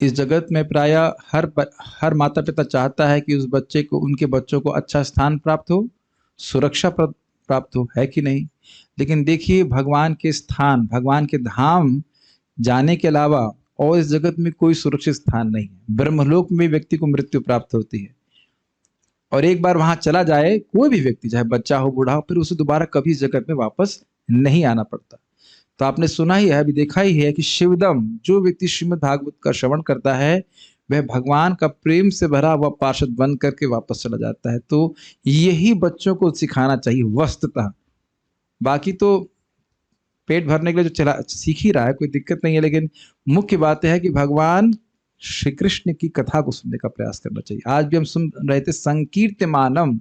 इस जगत में प्रायः हर माता पिता चाहता है कि उस बच्चे को, उनके बच्चों को अच्छा स्थान प्राप्त हो, सुरक्षा प्राप्त हो, है कि नहीं? लेकिन देखिए, भगवान के स्थान, भगवान के धाम जाने के अलावा और इस जगत में कोई सुरक्षित स्थान नहीं है। ब्रह्मलोक में व्यक्ति को मृत्यु प्राप्त होती है, और एक बार वहां चला जाए कोई भी व्यक्ति, चाहे बच्चा हो बूढ़ा हो, फिर उसे दोबारा कभी इस जगत में वापस नहीं आना पड़ता। तो आपने सुना ही है, अभी देखा ही है कि शिवदम, जो व्यक्ति श्रीमद् भागवत का श्रवण करता है, वह भगवान का प्रेम से भरा हुआ पार्षद बन करके वापस चला जाता है। तो यही बच्चों को सिखाना चाहिए वस्तुतः। बाकी तो पेट भरने के लिए जो चला सीख ही रहा है, कोई दिक्कत नहीं है, लेकिन मुख्य बात है कि भगवान श्री कृष्ण की कथा को सुनने का प्रयास करना चाहिए। आज भी हम सुन रहे थे संकीर्तमानम,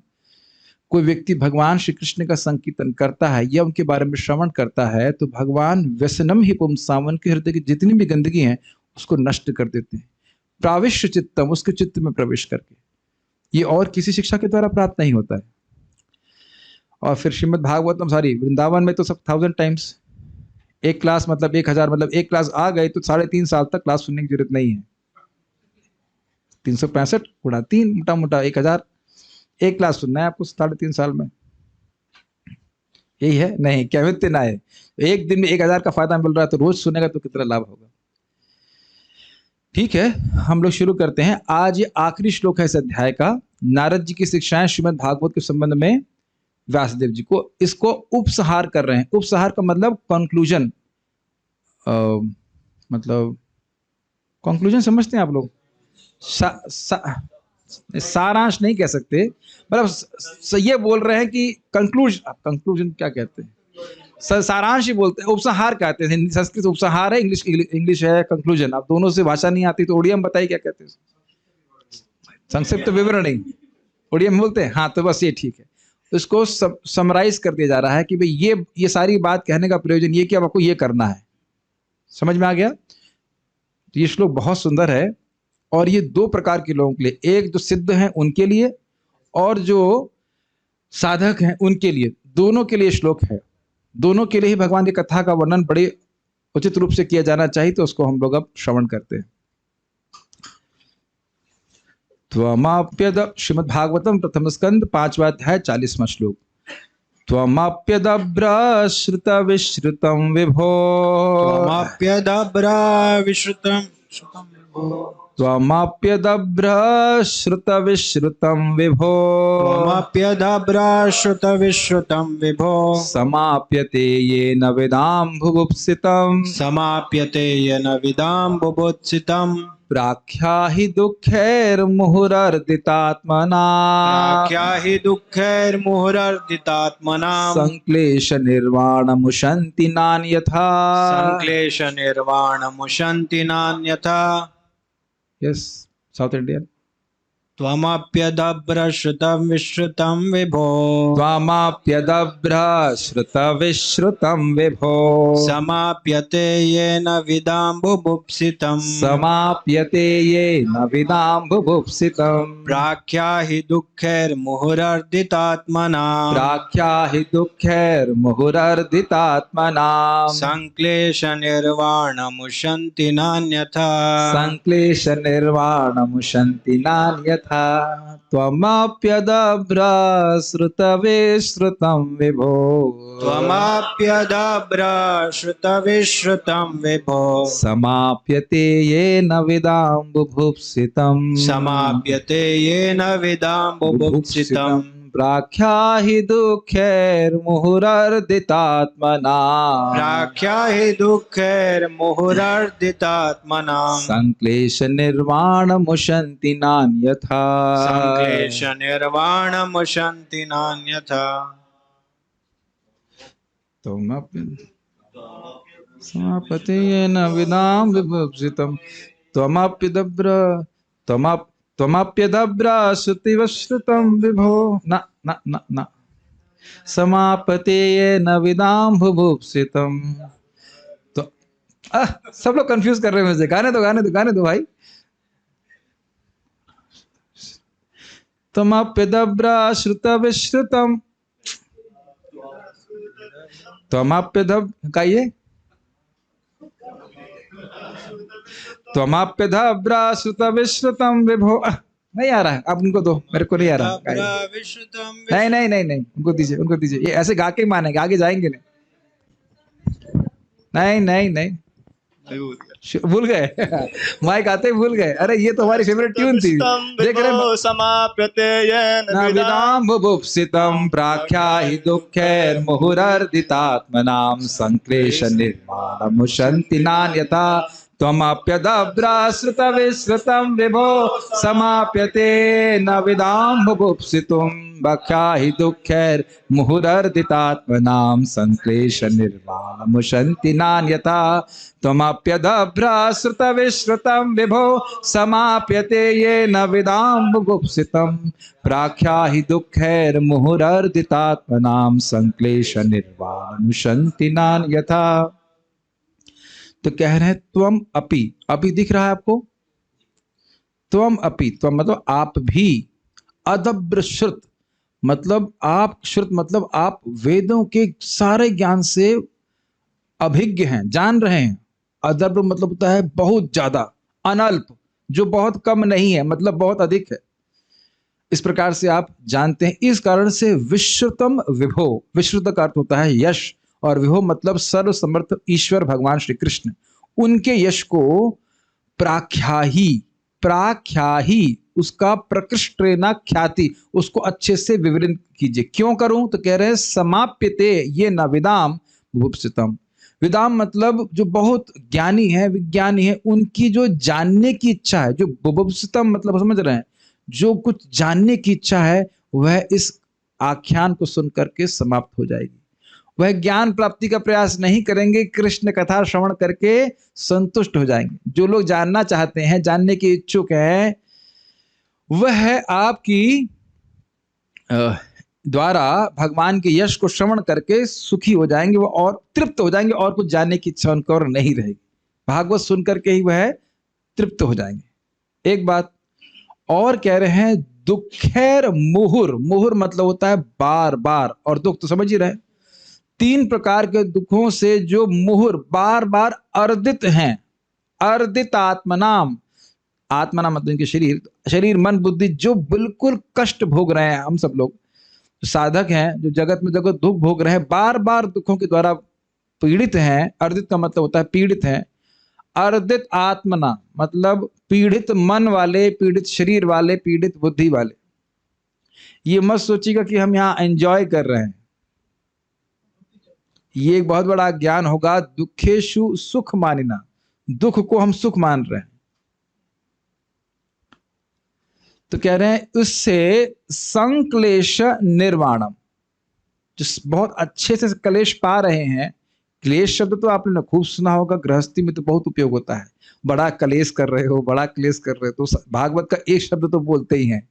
कोई व्यक्ति भगवान श्री कृष्ण का संकीर्तन करता है या उनके बारे में श्रवण करता है, तो भगवान व्यसनम ही पुंसावन के हृदय की जितनी भी गंदगी है उसको नष्ट कर देते हैं, प्राविश्य चित्तम, उसके चित्त में प्रवेश करके। ये और किसी शिक्षा के द्वारा प्राप्त नहीं होता है। और फिर श्रीमद् भागवतम, सॉरी, वृंदावन में तो सब 1000 टाइम्स, एक क्लास मतलब 1000, मतलब एक क्लास आ गए तो 3.5 साल तक क्लास सुनने की जरूरत नहीं है। 365 गुणा 3, मोटा मोटा 1000, एक क्लास सुनना है आपको 3.5 साल में। यही है नहीं, क्या मिलते ना है, एक दिन में 1000 का फायदा मिल रहा है, तो रोज सुनेगा तो कितना लाभ होगा। ठीक है, हम लोग शुरू करते हैं। आज ये आखिरी श्लोक है इस अध्याय का। नारद जी की शिक्षाएं श्रीमद् भागवत के संबंध में व्यासदेव जी को इसको उपसंहार कर रहे हैं। उपसंहार का मतलब कंक्लूजन, मतलब कंक्लूजन समझते हैं आप लोग? सारांश नहीं कह सकते, मतलब ये बोल रहे हैं कि कंक्लूजन क्या कहते हैं, सारांश ही बोलते हैं, उपसंहार कहते हैं। हिंदी संस्कृत उपसंहार है, इंग्लिश है कंक्लूजन। आप दोनों से भाषा नहीं आती तो उड़िया में बताइए क्या कहते हैं, संक्षिप्त विवरण नहीं, उड़िया में बोलते हैं। हाँ, तो बस ये ठीक है। इसको समराइज कर दिया जा रहा है कि भाई ये सारी बात कहने का प्रयोजन ये कि अब आपको ये करना है। समझ में आ गया? तो ये श्लोक बहुत सुंदर है, और ये 2 प्रकार के लोगों के लिए, एक जो सिद्ध हैं उनके लिए और जो साधक हैं उनके लिए, दोनों के लिए श्लोक है। दोनों के लिए ही भगवान की कथा का वर्णन बड़े उचित रूप से किया जाना चाहिए। तो उसको हम लोग अब श्रवण करते हैं। त्वमाप्यद, श्रीमद् भागवतम प्रथम स्कंद 5वां अध्याय 40वां श्लोक। त्वमाप्यदभ्रश्रुत विश्रुतं विभो, त्वमाप्यदभ्रश्रुतं त्वमाप्यदभ्रश्रुतविश्रुतं विभो, त्वमाप्यदभ्रश्रुतविश्रुतं विभो, समाप्यते येन विदाम्भुवुप्सितं, समाप्यते येन विदाम्बुवुप्सितं, प्राख्याहि दुःखैर्मुहुरर्दितात्मनां, प्राख्याहि दुःखैर्मुहुरर्दितात्मनां, संक्लेशनिर्वाणमुशन्ति नान्यथा, संक्लेशनिर्वाणमुशन्ति नान्यथा। Yes, south Indian. त्वमाप्यदभ्रश्रुतं विश्रुतं विभो, त्वमाप्यदभ्रश्रुतविश्रुतं विभो, समाप्यते येन विदाम्बुवुप्सितं, समाप्यते येन विदाम्बुवुप्सितं, प्राख्याहि दुःखैर्मुहुरर्दितात्मनां, प्राख्याहि दुःखैर्मुहुरर्दितात्मनां, संक्लेशनिर्वाणमुशन्ति नान्यथा, संक्लेशनिर्वाणमुशन्ति नान्यथा। त्वमाप्यदभ्रश्रुतविश्रुतं विभो, त्वमाप्यदभ्रश्रुतविश्रुतं विभो, समाप्यते येन विदाम्बुवुप्सितं, समाप्यते येन विदाम्बुवुप्सितं, प्राख्याहि दुःखैर्मुहुरर्दितात्मनां, प्राख्याहि दुःखैर्मुहुरर्दितात्मनां, संक्लेशनिर्वाणमुशन्ति नान्यथा, संक्लेशनिर्वाणमुशन्ति नान्यथा। समाप्यते येन विदाम्बुवुप्सितं, त्वमाप्यदभ्रश्रुतविश्रुतं विभो, न न न न, समाप्यते येन विदाम्बुवुप्सितं। तो सब लोग कंफ्यूज कर रहे हैं मुझे। गाने दो भाई। त्वमाप्यदभ्रश्रुतविश्रुतं, त्वमाप्यदभ का ये त्वमाप्यधभ्रा श्रुत विश्रुतम विभो। नहीं आ रहा है, आप उनको दो, मेरे को नहीं आ रहा। विश्रुतम नहीं नहीं नहीं नहीं, उनको दीजिए, उनको दीजिए, ये ऐसे गा के ही मानेंगे, आगे जाएंगे नहीं। नहीं नहीं नहीं, भूल गए माइक आते ही भूल गए। अरे ये तो हमारी फेवरेट ट्यून थी। देख रहे समाप्यते येन विदाम बुभुप्सितम प्राख्याहि दुःखैर् मुहुरर्दितात्मनां संक्लेश निर्माणमुशन्ति नान्यथा त्वमप्यदभ्रा श्रुत विश्रुतं विभो समाप्यते न विदाम बुभुप्सितुं प्राख्याहि दुःखैर् मुहुरर्दितात्मनां संक्लेश निर्माणमुशन्ति नान्यथा त्वमप्यदभ्रा श्रुत विश्रुतं विभो समाप्यते येन विदाम बुभुप्सितं प्राख्याहि दुःखैर् मुहुरर्दितात्मनां संक्लेश निर्वाणमुशन्ति नान्यथा। तो कह रहे हैं त्वम अपि, अपि दिख रहा है आपको? त्वम अपि, त्वम मतलब आप भी, अदभ्र श्रुत मतलब आप, श्रुत मतलब आप वेदों के सारे ज्ञान से अभिज्ञ हैं, जान रहे हैं। अदभ्र मतलब होता है बहुत ज्यादा, अनल्प जो बहुत कम नहीं है, मतलब बहुत अधिक है, इस प्रकार से आप जानते हैं। इस कारण से विश्रुतम विभो, विश्रुत का अर्थ होता है यश, और विभो मतलब सर्व समर्थ ईश्वर भगवान श्री कृष्ण, उनके यश को प्राख्याही, प्राख्याही उसका प्रकृष्टेना ख्याति, उसको अच्छे से विवरण कीजिए। क्यों करूं? तो कह रहे हैं समाप्यते ये न विदाम बुभुप्सितम। विदाम मतलब जो बहुत ज्ञानी है, विज्ञानी है, उनकी जो जानने की इच्छा है, जो बुभुप्सितम मतलब समझ रहे हैं, जो कुछ जानने की इच्छा है वह इस आख्यान को सुन करके समाप्त हो जाएगी। वह ज्ञान प्राप्ति का प्रयास नहीं करेंगे, कृष्ण कथा श्रवण करके संतुष्ट हो जाएंगे। जो लोग जानना चाहते हैं, जानने के इच्छुक हैं, वह आपकी द्वारा भगवान के यश को श्रवण करके सुखी हो जाएंगे, वो और तृप्त हो जाएंगे, और कुछ जानने की इच्छा उनको और नहीं रहेगी। भागवत सुन करके ही वह तृप्त हो जाएंगे। एक बात और कह रहे हैं, दुखैर मुहुर, मुहुर मतलब होता है बार बार, और दुख तो समझ ही रहे, तीन प्रकार के दुखों से जो मुहुर बार बार अर्दित हैं, अर्दित आत्मनाम, आत्मनाम मतलब इनके शरीर, शरीर मन बुद्धि जो बिल्कुल कष्ट भोग रहे हैं, हम सब लोग साधक हैं जो जगत में जगत दुख भोग रहे हैं, बार बार दुखों के द्वारा पीड़ित हैं। अर्दित का मतलब होता है पीड़ित हैं। अर्दित आत्मना मतलब पीड़ित मन वाले, पीड़ित शरीर वाले, पीड़ित बुद्धि वाले। ये मत सोचिएगा कि हम यहाँ एंजॉय कर रहे हैं, ये एक बहुत बड़ा ज्ञान होगा। दुखेशु सुख मानिना, दुख को हम सुख मान रहे हैं। तो कह रहे हैं उससे संक्लेश निर्वाणम, जो बहुत अच्छे से क्लेश पा रहे हैं। क्लेश शब्द तो आपने खूब सुना होगा, गृहस्थी में तो बहुत उपयोग होता है। बड़ा क्लेश कर रहे हो, बड़ा क्लेश कर रहे हो, तो भागवत का एक शब्द तो बोलते ही हैं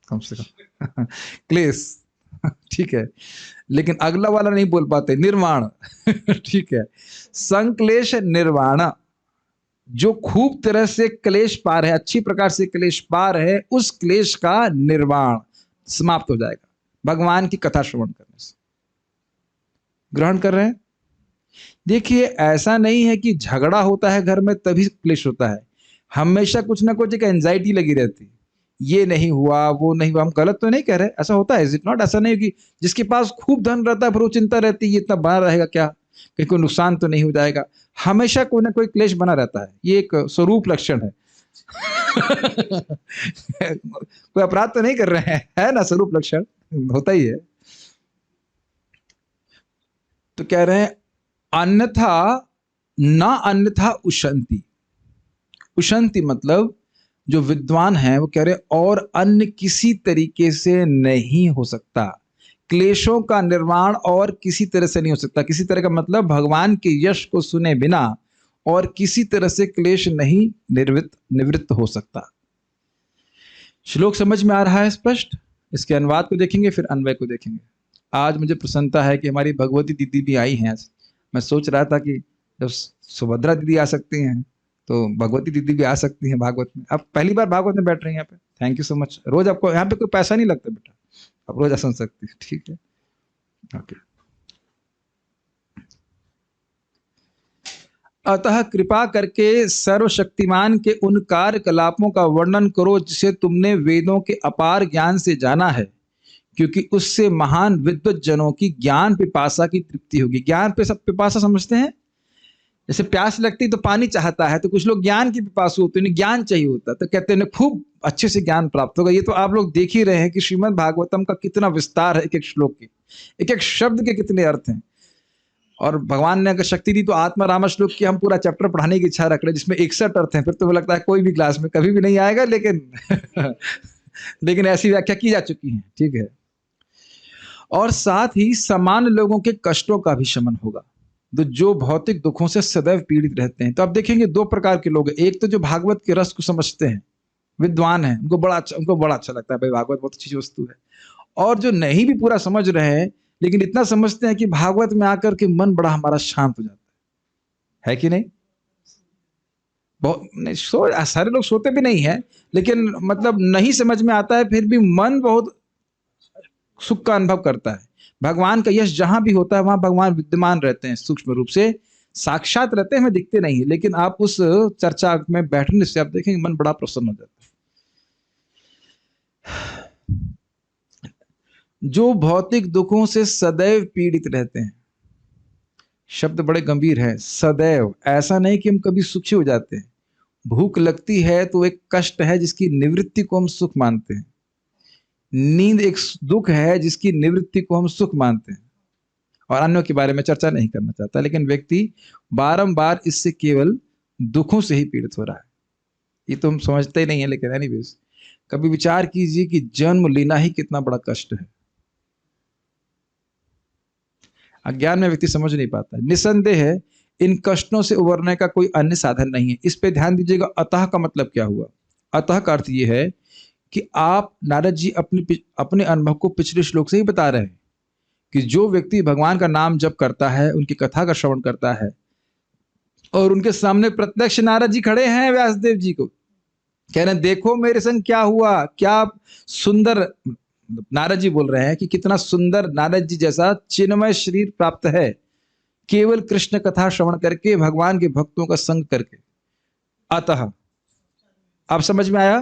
कम से कम क्लेश ठीक है, लेकिन अगला वाला नहीं बोल पाते, निर्वाण ठीक है। संक्लेश निर्वाण, जो खूब तरह से क्लेश पा रहे, अच्छी प्रकार से क्लेश पा रहे, उस क्लेश का निर्वाण समाप्त हो जाएगा भगवान की कथा श्रवण करने से। ग्रहण कर रहे हैं? देखिए ऐसा नहीं है कि झगड़ा होता है घर में तभी क्लेश होता है, हमेशा कुछ ना कुछ एक एंजाइटी लगी रहती, ये नहीं हुआ, वो नहीं हुआ। हम गलत तो नहीं कह रहे, ऐसा होता है, इज इट नॉट? ऐसा नहीं कि जिसके पास खूब धन रहता है फिर वो चिंता रहती है ये इतना बना रहेगा क्या, कहीं कोई नुकसान तो नहीं हो जाएगा। हमेशा कोई ना कोई क्लेश बना रहता है, ये एक स्वरूप लक्षण है कोई अपराध तो नहीं कर रहे हैं, है ना, स्वरूप लक्षण होता ही है। तो कह रहे हैं अन्यथा ना, अन्यथा उशंति, उशंति मतलब जो विद्वान है वो कह रहे और अन्य किसी तरीके से नहीं हो सकता, क्लेशों का निर्माण और किसी तरह से नहीं हो सकता। किसी तरह का मतलब भगवान के यश को सुने बिना और किसी तरह से क्लेश नहीं निवृत्त हो सकता। श्लोक समझ में आ रहा है स्पष्ट? इसके अनुवाद को देखेंगे फिर अन्वय को देखेंगे। आज मुझे प्रसन्नता है कि हमारी भगवती दीदी भी आई हैं। मैं सोच रहा था कि जब सुभद्रा दीदी आ सकती हैं तो भगवती दीदी भी आ सकती हैं भागवत में। अब पहली बार भागवत में बैठ रही हैं यहाँ पे, थैंक यू सो मच। रोज आपको यहाँ पे कोई पैसा नहीं लगता बेटा, आप रोज आ सुन सकती है, ठीक है, ओके। अतः कृपा करके सर्वशक्तिमान के उन कार्यकलापों का वर्णन करो जिसे तुमने वेदों के अपार ज्ञान से जाना है, क्योंकि उससे महान विद्वत जनों की ज्ञान पिपासा की तृप्ति होगी। ज्ञान पे सब पिपासा समझते हैं, जैसे प्यास लगती तो पानी चाहता है, तो कुछ लोग ज्ञान की पिपासु होते हैं, उन्हें ज्ञान चाहिए होता है, तो कहते हैं खूब अच्छे से ज्ञान प्राप्त होगा। ये तो आप लोग देख ही रहे हैं कि श्रीमद् भागवतम का कितना विस्तार है, एक एक श्लोक के, एक एक शब्द के कितने अर्थ हैं। और भगवान ने अगर शक्ति दी तो आत्मा रामा श्लोक की हम पूरा चैप्टर पढ़ाने की इच्छा रख रहे हैं, जिसमें 61 अर्थ हैं। फिर तो लगता है कोई भी क्लास में कभी भी नहीं आएगा, लेकिन लेकिन ऐसी व्याख्या की जा चुकी है, ठीक है। और साथ ही समान लोगों के कष्टों का भी शमन होगा, तो जो भौतिक दुखों से सदैव पीड़ित रहते हैं। तो आप देखेंगे दो प्रकार के लोग हैं। एक तो जो भागवत के रस को समझते हैं, विद्वान हैं, उनको बड़ा अच्छा लगता है, भाई भागवत बहुत अच्छी वस्तु है। और जो नहीं भी पूरा समझ रहे हैं, लेकिन इतना समझते हैं कि भागवत में आकर के मन बड़ा हमारा शांत हो जाता है कि नहीं? बहुत नहीं सारे लोग सोते भी नहीं है, लेकिन मतलब नहीं समझ में आता है, फिर भी मन बहुत सुख का अनुभव करता है। भगवान का यश जहां भी होता है वहां भगवान विद्यमान रहते हैं, सूक्ष्म रूप से साक्षात रहते हैं, हमें दिखते नहीं है, लेकिन आप उस चर्चा में बैठने से आप देखेंगे मन बड़ा प्रसन्न हो जाता है। जो भौतिक दुखों से सदैव पीड़ित रहते हैं, शब्द बड़े गंभीर है, सदैव। ऐसा नहीं कि हम कभी सुखी हो जाते हैं। भूख लगती है तो एक कष्ट है जिसकी निवृत्ति को हम सुख मानते हैं। नींद एक दुख है जिसकी निवृत्ति को हम सुख मानते हैं। और अन्यों के बारे में चर्चा नहीं करना चाहता, लेकिन व्यक्ति बारंबार इससे केवल दुखों से ही पीड़ित हो रहा है। ये तो हम समझते ही नहीं है, लेकिन एनीवेज कभी विचार कीजिए कि जन्म लेना ही कितना बड़ा कष्ट है। अज्ञान में व्यक्ति समझ नहीं पाता है। निसंदेह है इन कष्टों से उबरने का कोई अन्य साधन नहीं है। इस पे ध्यान दीजिएगा। अतः का मतलब क्या हुआ? अतः का अर्थ यह है कि आप नारद जी अपने अनुभव को पिछले श्लोक से ही बता रहे हैं कि जो व्यक्ति भगवान का नाम जप करता है, उनकी कथा का श्रवण करता है, और उनके सामने प्रत्यक्ष नारद जी खड़े हैं व्यासदेव जी को कह रहे हैं देखो मेरे संग क्या हुआ, क्या सुंदर, नारद जी बोल रहे हैं कि कितना सुंदर नारद जी जैसा चिन्मय शरीर प्राप्त है केवल कृष्ण कथा श्रवण करके, भगवान के भक्तों का संग करके। अतः आप समझ में आया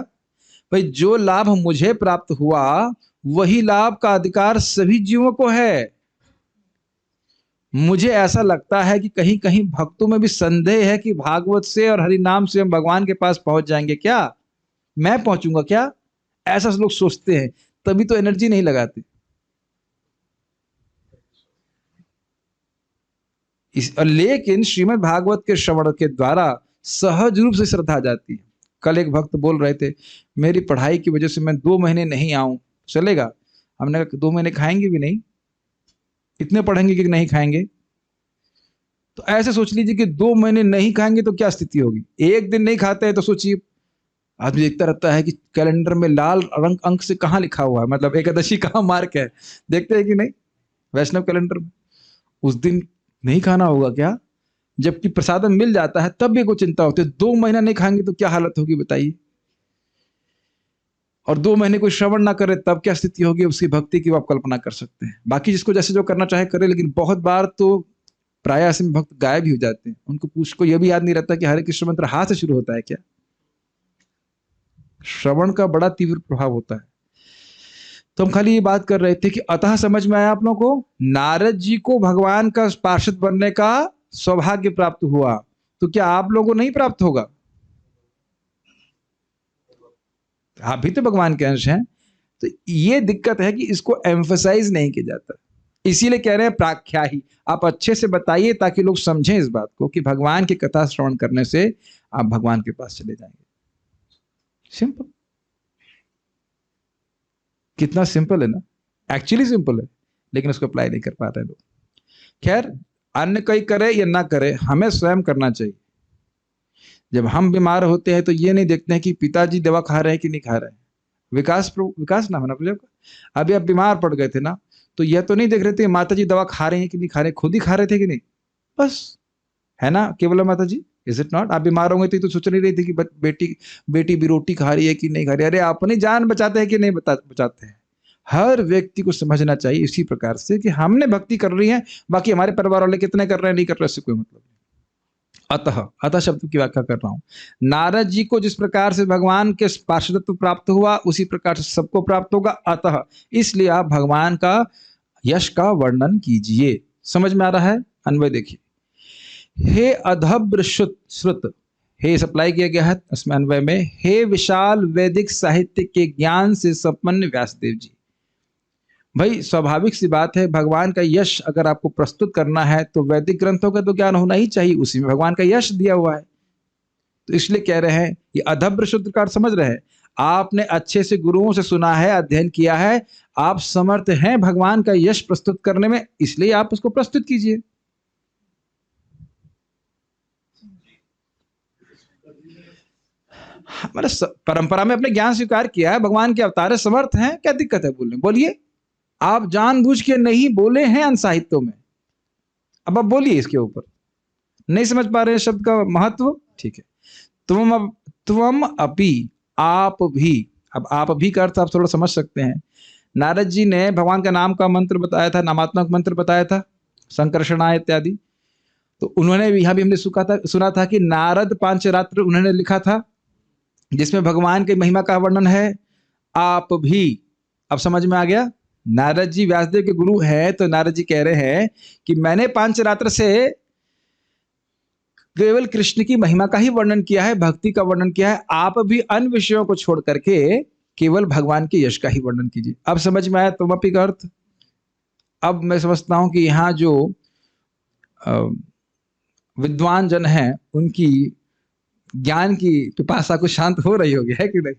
भाई, जो लाभ मुझे प्राप्त हुआ वही लाभ का अधिकार सभी जीवों को है। मुझे ऐसा लगता है कि कहीं कहीं भक्तों में भी संदेह है कि भागवत से और हरि नाम से हम भगवान के पास पहुंच जाएंगे क्या, मैं पहुंचूंगा क्या, ऐसा लोग सोचते हैं, तभी तो एनर्जी नहीं लगाते। लेकिन श्रीमद् भागवत के श्रवण के द्वारा सहज रूप से श्रद्धा जाती है। कल एक भक्त बोल रहे थे मेरी पढ़ाई की वजह से मैं 2 महीने नहीं आऊं, चलेगा? हमने कहा 2 महीने खाएंगे भी नहीं, इतने पढ़ेंगे कि नहीं खाएंगे। तो ऐसे सोच लीजिए कि 2 महीने नहीं खाएंगे तो क्या स्थिति होगी। एक दिन नहीं खाते हैं तो सोचिए, आदमी देखता रहता है कि कैलेंडर में लाल रंग अंक से कहाँ लिखा हुआ है, मतलब एकादशी कहाँ मार्क है, देखते हैं कि नहीं वैष्णव कैलेंडर में, उस दिन नहीं खाना होगा क्या, जबकि प्रसादम मिल जाता है तब भी कोई चिंता होती है। 2 महीना नहीं खाएंगे तो क्या हालत होगी बताइए। और 2 महीने कोई श्रवण ना करे तब क्या स्थिति होगी उसकी भक्ति की, वो आप कल्पना कर सकते हैं। बाकी जिसको जैसे जो करना चाहे करे, लेकिन बहुत बार तो प्राय ऐसे में भक्त गायब ही हो जाते हैं। उनको पूछ को यह भी याद नहीं रहता कि हरे कृष्ण मंत्र हाथ से शुरू होता है क्या। श्रवण का बड़ा तीव्र प्रभाव होता है। तो हम खाली ये बात कर रहे थे कि अतः समझ में आया आप लोगों को, नारद जी को भगवान का पार्षद बनने का सौभाग्य प्राप्त हुआ, तो क्या आप लोगों को नहीं प्राप्त होगा? आप भी तो भगवान के अंश हैं। तो ये दिक्कत है कि इसको एम्फसाइज नहीं किया जाता, इसीलिए कह रहे हैं प्राख्या ही। आप अच्छे से बताइए ताकि लोग समझें इस बात को कि भगवान की कथा श्रवण करने से आप भगवान के पास चले जाएंगे। सिंपल, कितना सिंपल है ना, एक्चुअली सिंपल है, लेकिन उसको अप्लाई नहीं कर पा रहे लोग। खैर, अन्य कोई करे या ना करे, हमें स्वयं करना चाहिए। जब हम बीमार होते हैं तो ये नहीं देखते हैं कि पिताजी दवा खा रहे हैं कि नहीं खा रहे हैं। विकास नाम है ना प्रभु का। अभी आप बीमार पड़ गए थे ना, तो यह तो नहीं देख रहे थे माता जी दवा खा रहे हैं कि नहीं खा रहे, खुद ही खा रहे थे कि नहीं, बस, है ना केवल माता जी, इज इट नॉट? आप बीमार होंगे तो सोच नहीं रही थी कि बेटी भी रोटी खा रही है कि नहीं खा रही। अरे अपनी जान बचाते हैं कि नहीं बचाते हैं। हर व्यक्ति को समझना चाहिए इसी प्रकार से कि हमने भक्ति कर रही है, बाकी हमारे परिवार वाले कितने कर रहे हैं नहीं कर रहे, इससे कोई मतलब नहीं। अतः, अतः शब्द की व्याख्या कर रहा हूं। नारद जी को जिस प्रकार से भगवान के पार्षदत्व प्राप्त हुआ उसी प्रकार से सबको प्राप्त होगा। अतः इसलिए आप भगवान का यश का वर्णन कीजिए। समझ में आ रहा है? अन्वय देखिए, हे अधब्र श्रुत, हे सप्लाई किया गया है उसमें अन्वय में, हे विशाल वैदिक साहित्य के ज्ञान से संपन्न व्यासदेव जी। भाई स्वाभाविक सी बात है, भगवान का यश अगर आपको प्रस्तुत करना है तो वैदिक ग्रंथों का तो ज्ञान होना ही चाहिए, उसी में भगवान का यश दिया हुआ है। तो इसलिए कह रहे हैं ये अधब्र शुद्ध का अर्थ समझ रहे हैं, आपने अच्छे से गुरुओं से सुना है, अध्ययन किया है, आप समर्थ हैं भगवान का यश प्रस्तुत करने में, इसलिए आप उसको प्रस्तुत कीजिए। हमारे परंपरा में अपने ज्ञान स्वीकार किया है, भगवान के अवतार समर्थ हैं, क्या दिक्कत है बोलने? बोलिए, आप जानबूझ के नहीं बोले हैं अन साहित्यों में, अब आप बोलिए इसके ऊपर। नहीं समझ पा रहे हैं शब्द का महत्व? ठीक है। तुम अपि, आप भी। अब आप भी का अर्थ आप थोड़ा समझ सकते हैं। नारद जी ने भगवान का नाम का मंत्र बताया था, नामात्मक मंत्र बताया था, संकर्षणा इत्यादि। तो उन्होंने यहाँ भी हमने सुना था कि नारद पांचरात्र उन्होंने लिखा था जिसमें भगवान की महिमा का वर्णन है। आप भी, अब समझ में आ गया? नारद जी व्यासदेव के गुरु हैं, तो नारद जी कह रहे हैं कि मैंने पांचरात्र से केवल कृष्ण की महिमा का ही वर्णन किया है, भक्ति का वर्णन किया है। आप भी अन्य विषयों को छोड़ करके केवल भगवान के यश का ही वर्णन कीजिए। अब समझ में आया तुमपि का अर्थ? अब मैं समझता हूं कि यहाँ जो विद्वान जन हैं उनकी ज्ञान की पिपासा को शांत हो रही होगी, है कि नहीं?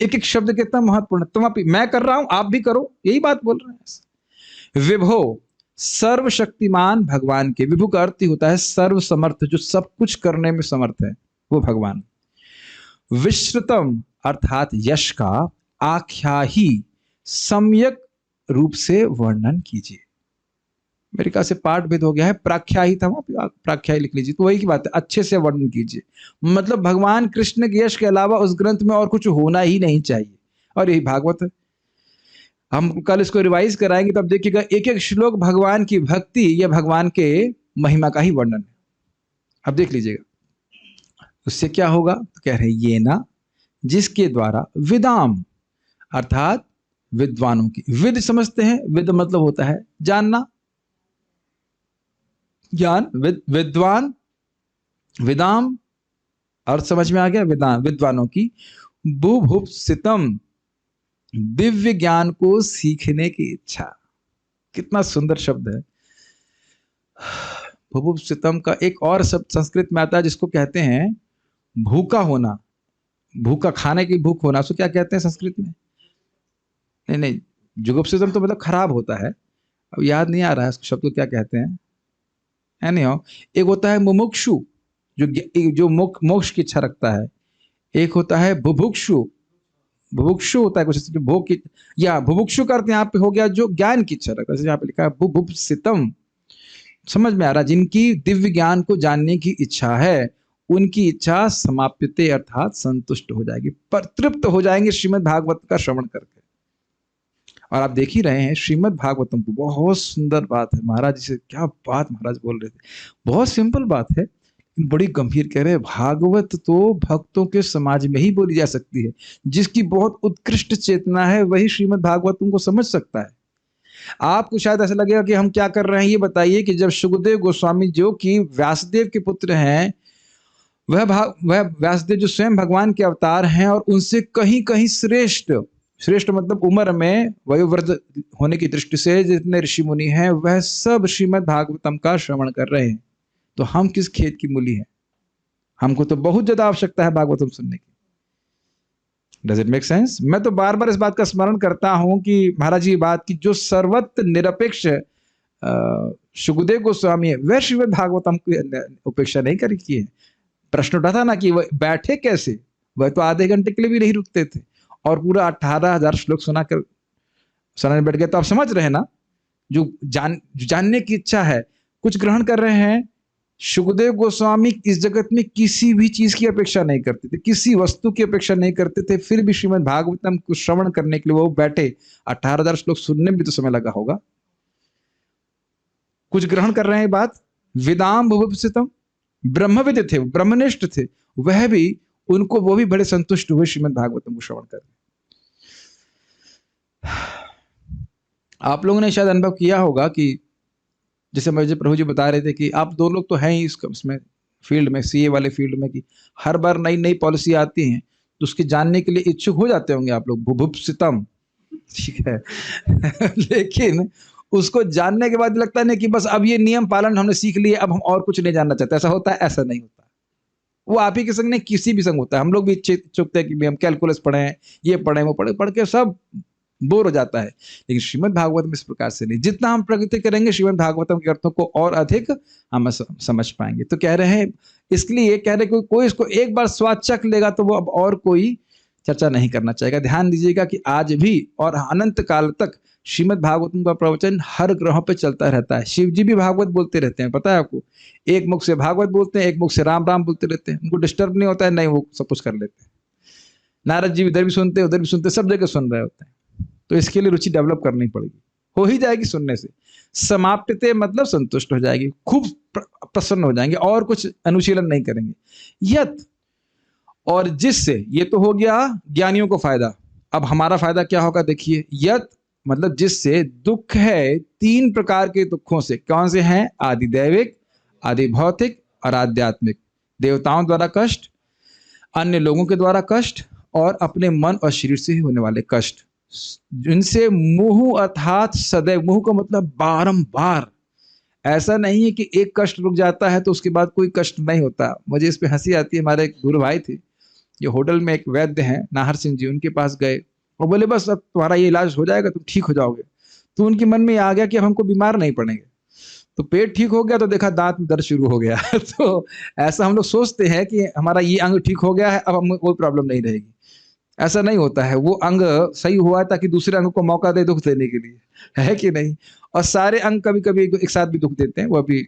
एक एक शब्द कितना महत्वपूर्ण। तुमपि, मैं कर रहा हूं, आप भी करो, यही बात बोल रहे हैं। विभो, सर्वशक्तिमान भगवान के, विभु का अर्थ ही होता है सर्व समर्थ, जो सब कुछ करने में समर्थ है, वो भगवान। विश्रुतम अर्थात यश का आख्या ही सम्यक रूप से वर्णन कीजिए। मेरे ख्याल से पाठ भेद हो गया है, प्राख्या ही था, वहां प्राख्या ही लिख लीजिए, तो वही की बात है, अच्छे से वर्णन कीजिए। मतलब भगवान कृष्ण के यश के अलावा उस ग्रंथ में और कुछ होना ही नहीं चाहिए, और यही भागवत है। हम कल इसको रिवाइज कराएंगे, तब देखिएगा एक एक श्लोक भगवान की भक्ति या भगवान के महिमा का ही वर्णन है। अब देख लीजिएगा उससे क्या होगा। तो कह रहे हैं ये ना, जिसके द्वारा विदाम अर्थात विद्वानों की, विद समझते हैं, विद मतलब होता है जानना, ज्ञान, विद्वान, विदाम अर्थ समझ में आ गया, विदान विद्वानों की, बुभुप्सितम दिव्य ज्ञान को सीखने की इच्छा। कितना सुंदर शब्द है। बुभुप्सितम का एक और शब्द संस्कृत में आता है जिसको कहते हैं भूखा होना, भूखा, खाने की भूख होना, उसको क्या कहते हैं संस्कृत में? नहीं, जुगुप्सितम तो मतलब खराब होता है, अब याद नहीं आ रहा है उसको शब्द को क्या कहते हैं। एनीहाउ, एक होता है मुमुक्षु, जो मोक्ष की इच्छा रखता है। एक होता है बुभुक्षु, बुभुक्षु होता है कुछ जो भोग की, या बुभुक्षु का अर्थ यहाँ पे हो गया जो ज्ञान की इच्छा रखता है। यहाँ पे लिखा है बुभुप्सितम, समझ में आ रहा? जिनकी दिव्य ज्ञान को जानने की इच्छा है, उनकी इच्छा समाप्यते अर्थात संतुष्ट हो जाएगी, पर तृप्त हो जाएंगे श्रीमद् भागवत का श्रवण करके। और आप देख ही रहे हैं श्रीमद् भागवतम को, बहुत सुंदर बात है। महाराज जी से क्या बात महाराज बोल रहे थे, बहुत सिंपल बात है, बड़ी गंभीर कह रहे हैं। भागवत तो भक्तों के समाज में ही बोली जा सकती है, जिसकी बहुत उत्कृष्ट चेतना है वही श्रीमद् भागवतम को समझ सकता है। आपको शायद ऐसा लगेगा कि हम क्या कर रहे हैं, ये बताइए कि जब सुखदेव गोस्वामी जो कि व्यासदेव के पुत्र हैं, वह व्यासदेव जो स्वयं भगवान के अवतार हैं और उनसे कहीं कहीं श्रेष्ठ, श्रेष्ठ मतलब उम्र में वयोवृद्ध होने की दृष्टि से जितने ऋषि मुनि हैं, वह सब श्रीमद् भागवतम का श्रवण कर रहे हैं। तो हम किस खेत की मूली हैं? हमको तो बहुत ज्यादा आवश्यकता है भागवतम सुनने की। Does it make sense? मैं तो बार बार इस बात का स्मरण करता हूं कि महाराज जी बात की, जो सर्वत्र निरपेक्ष सुखदेव गोस्वामी है, वह श्रीमद् भागवतम की उपेक्षा नहीं करी की है। प्रश्न उठा था ना कि वह बैठे कैसे, वह तो आधे घंटे के लिए भी नहीं रुकते थे और पूरा 18,000 श्लोक सुनाने बैठ गए। तो आप समझ रहे हैं ना, जो जानने की इच्छा है, कुछ ग्रहण कर रहे हैं। सुखदेव गोस्वामी इस जगत में किसी भी चीज की अपेक्षा नहीं करते थे, किसी वस्तु की अपेक्षा नहीं करते थे, फिर भी श्रीमद् भागवतम को श्रवण करने के लिए वो बैठे। 18,000 श्लोक सुनने में भी तो समय लगा होगा। कुछ ग्रहण कर रहे हैं बात। विदाम बुभुप्सितम, ब्रह्मविद थे, ब्रह्मनिष्ठ थे, वह भी उनको वो भी बड़े संतुष्ट हुए श्रीमद् भागवतम को श्रवण कर। आप लोगों ने शायद अनुभव किया होगा कि जैसे मुझे प्रभु जी बता रहे थे कि आप दो लोग तो हैं ही इसमें फील्ड में, सीए वाले फील्ड में, कि हर बार नई नई पॉलिसी आती है तो उसके जानने के लिए इच्छुक हो जाते होंगे आप लोग, बुभुप्सितम, ठीक है। लेकिन उसको जानने के बाद लगता नहीं कि बस अब ये नियम पालन हमने सीख लिए, अब हम और कुछ नहीं जानना चाहते। ऐसा होता है? ऐसा नहीं होता। वो आप ही के संग नहीं, किसी भी संग होता है। हम लोग भी इच्छुक थे कि हम कैलकुलस पढ़े, ये पढ़े, वो पढ़े, पढ़ के सब बोर हो जाता है। लेकिन श्रीमद् भागवत में इस प्रकार से नहीं। जितना हम प्रगति करेंगे श्रीमद् भागवतम के अर्थों को और अधिक हम समझ पाएंगे। तो कह रहे हैं, इसलिए कह रहे कोई इसको एक बार स्वाद चख लेगा तो वो अब और कोई चर्चा नहीं करना चाहेगा। ध्यान दीजिएगा कि आज भी और अनंत काल तक श्रीमद् भागवतम का प्रवचन हर ग्रहों पे चलता रहता है। शिव जी भी भागवत बोलते रहते हैं, पता है आपको। एक मुख से भागवत बोलते हैं, एक मुख से राम राम बोलते रहते हैं। उनको डिस्टर्ब नहीं होता है, नहीं, वो सब कुछ कर लेते हैं। नारद जी इधर भी सुनते, उधर भी सुनते, सब जगह सुन रहे होते हैं। तो इसके लिए रुचि डेवलप करनी पड़ेगी। हो ही जाएगी सुनने से। समाप्तते मतलब संतुष्ट हो जाएगी, खूब प्रसन्न हो जाएंगे, और कुछ अनुशीलन नहीं करेंगे। यत, और जिससे, ये तो हो गया ज्ञानियों को फायदा। अब हमारा फायदा क्या होगा देखिए। यत मतलब जिससे दुख है, तीन प्रकार के दुखों से। कौन से हैं? आदि दैविक, आदि भौतिक और आध्यात्मिक। देवताओं द्वारा कष्ट, अन्य लोगों के द्वारा कष्ट, और अपने मन और शरीर से ही होने वाले कष्ट, जिनसे मुह अर्थात सदैव। मुह का मतलब बारंबार। ऐसा नहीं है कि एक कष्ट रुक जाता है तो उसके बाद कोई कष्ट नहीं होता। मुझे इस पे हंसी आती है। हमारे एक गुरु भाई थे, ये होटल में एक वैद्य हैं नाहर सिंह जी, उनके पास गए और बोले बस अब तुम्हारा ये इलाज हो जाएगा, तुम ठीक हो जाओगे। तो उनके मन में आ गया कि अब हमको बीमार नहीं पड़ेंगे। तो पेट ठीक हो गया तो देखा दांत में दर्द शुरू हो गया। तो ऐसा हम लोग सोचते हैं कि हमारा ये अंग ठीक हो गया है, अब हमको कोई प्रॉब्लम नहीं रहेगी। ऐसा नहीं होता है। वो अंग सही हुआ है ताकि दूसरे अंग को मौका दे दुख देने के लिए, है कि नहीं। और सारे अंग कभी कभी एक साथ भी दुख देते हैं, वो अभी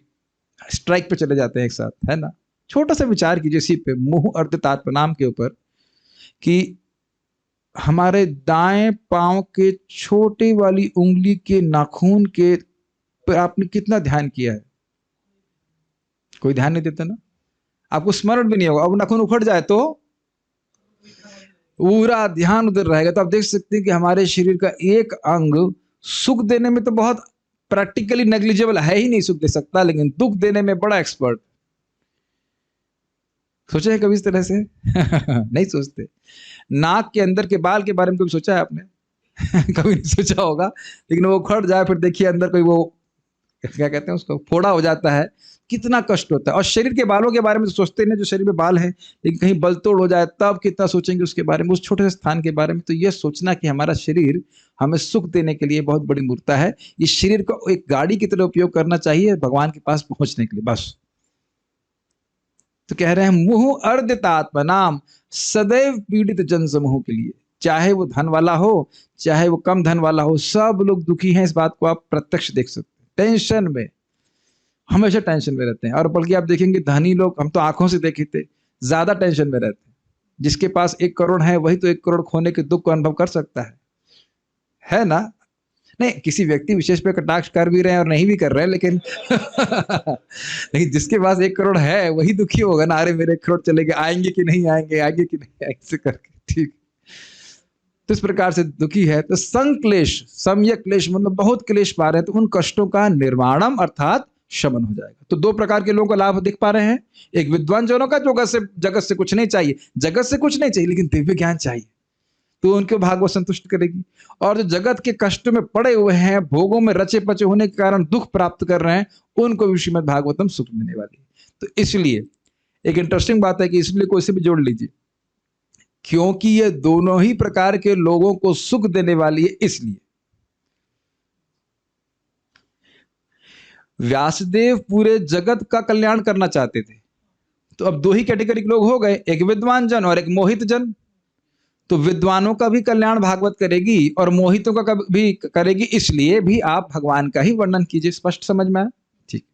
स्ट्राइक पे चले जाते हैं एक साथ, है ना। छोटा सा विचार कीजिए इसी पे, मुह अर्थ तात्पर्य के ऊपर, कि हमारे दाएं पांव के छोटे वाली उंगली के नाखून के पर आपने कितना ध्यान किया है? कोई ध्यान नहीं देता ना। आपको स्मरण भी नहीं होगा। अब नाखून उखड़ जाए तो पूरा ध्यान उधर रहेगा। तो आप देख सकते हैं कि हमारे शरीर का एक अंग सुख देने में तो बहुत प्रैक्टिकली नेग्लिजिबल है ही नहीं, सुख दे सकता, लेकिन दुख देने में बड़ा एक्सपर्ट। सोचे है कभी इस तरह से? नहीं सोचते। नाक के अंदर के बाल के बारे में कभी सोचा है आपने? कभी नहीं सोचा होगा। लेकिन वो उखड़ जाए फिर देखिए अंदर कोई वो क्या कहते हैं उसको, फोड़ा हो जाता है, कितना कष्ट होता है। और शरीर के बालों के बारे में तो सोचते नहीं, जो शरीर में बाल है, लेकिन कहीं बल तोड़ हो जाए तब कितना सोचेंगे उसके बारे में, उस छोटे से स्थान के बारे में। तो यह सोचना कि हमारा शरीर हमें सुख देने के लिए बहुत बड़ी मूर्ता है। इस शरीर को एक गाड़ी की तरह उपयोग करना चाहिए भगवान के पास पहुंचने के लिए, बस। तो कह रहे हैं मुह अर्दितात्मा नाम, सदैव पीड़ित जन समूह के लिए, चाहे वो धन वाला हो चाहे वो कम धन वाला हो, सब लोग दुखी हैं। इस बात को आप प्रत्यक्ष देख सकते हैं। टेंशन में, हमेशा टेंशन में रहते हैं। और बल्कि आप देखेंगे धनी लोग, हम तो आंखों से देखे थे, ज्यादा टेंशन में रहते हैं। जिसके पास 1 करोड़ है वही तो 1 करोड़ खोने के दुख को अनुभव कर सकता है ना। नहीं, किसी व्यक्ति विशेष पे कटाक्ष कर भी रहे हैं और नहीं भी कर रहे हैं, लेकिन लेकिन जिसके पास 1 करोड़ है वही दुखी होगा ना। अरे मेरे 1 करोड़ चले गए, आएंगे कि नहीं आएंगे, आएंगे कि नहीं, ऐसे करके, ठीक। तो इस प्रकार से दुखी है। तो संक्लेश, सम्यक क्लेश मतलब बहुत क्लेश पा रहे हैं, तो उन कष्टों का निर्वाणम अर्थात शमन हो जाएगा। तो 2 प्रकार के लोगों का लाभ दिख पा रहे हैं। एक विद्वान जनों का, जगत से कुछ नहीं चाहिए, जगत से कुछ नहीं चाहिए, लेकिन दिव्य ज्ञान चाहिए, तो उनको भागवत संतुष्ट करेगी। और जो जगत के कष्ट में पड़े हुए हैं, भोगों में रचे पचे होने के कारण दुख प्राप्त कर रहे हैं, उनको भी श्रीमद् भागवतम सुख देने वाली है। तो इसलिए एक इंटरेस्टिंग बात है कि इसलिए कोई से भी जोड़ लीजिए, क्योंकि ये दोनों ही प्रकार के लोगों को सुख देने वाली है। इसलिए व्यासदेव पूरे जगत का कल्याण करना चाहते थे। तो अब 2 ही कैटेगरी के लोग हो गए, एक विद्वान जन और एक मोहित जन। तो विद्वानों का भी कल्याण भागवत करेगी और मोहितों का भी करेगी। इसलिए भी आप भगवान का ही वर्णन कीजिए। स्पष्ट समझ में आया? ठीक।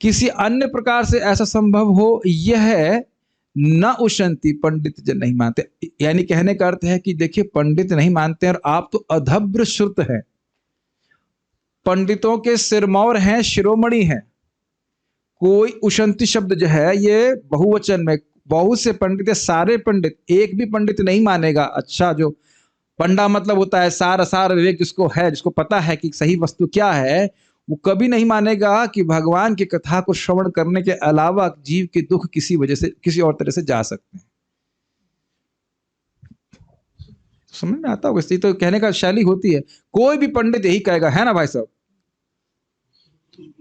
किसी अन्य प्रकार से ऐसा संभव हो, यह न उशंति, पंडित जन नहीं मानते। यानी कहने का अर्थ है कि देखिए, पंडित नहीं मानते और आप तो अधभ्र श्रुत है। पंडितों के सिरमौर हैं, शिरोमणि हैं, कोई उशंति शब्द जो है ये बहुवचन में, बहुत से पंडित है, सारे पंडित, एक भी पंडित नहीं मानेगा। अच्छा, जो पंडा मतलब होता है सार असार विवेक जिसको है, जिसको पता है कि सही वस्तु क्या है, वो कभी नहीं मानेगा कि भगवान की कथा को श्रवण करने के अलावा जीव के दुख किसी वजह से, किसी और तरह से जा सकते हैं। समझ में आता होगा? इसलिए तो कहने का शैली होती है, कोई भी पंडित यही कहेगा, है ना भाई साहब?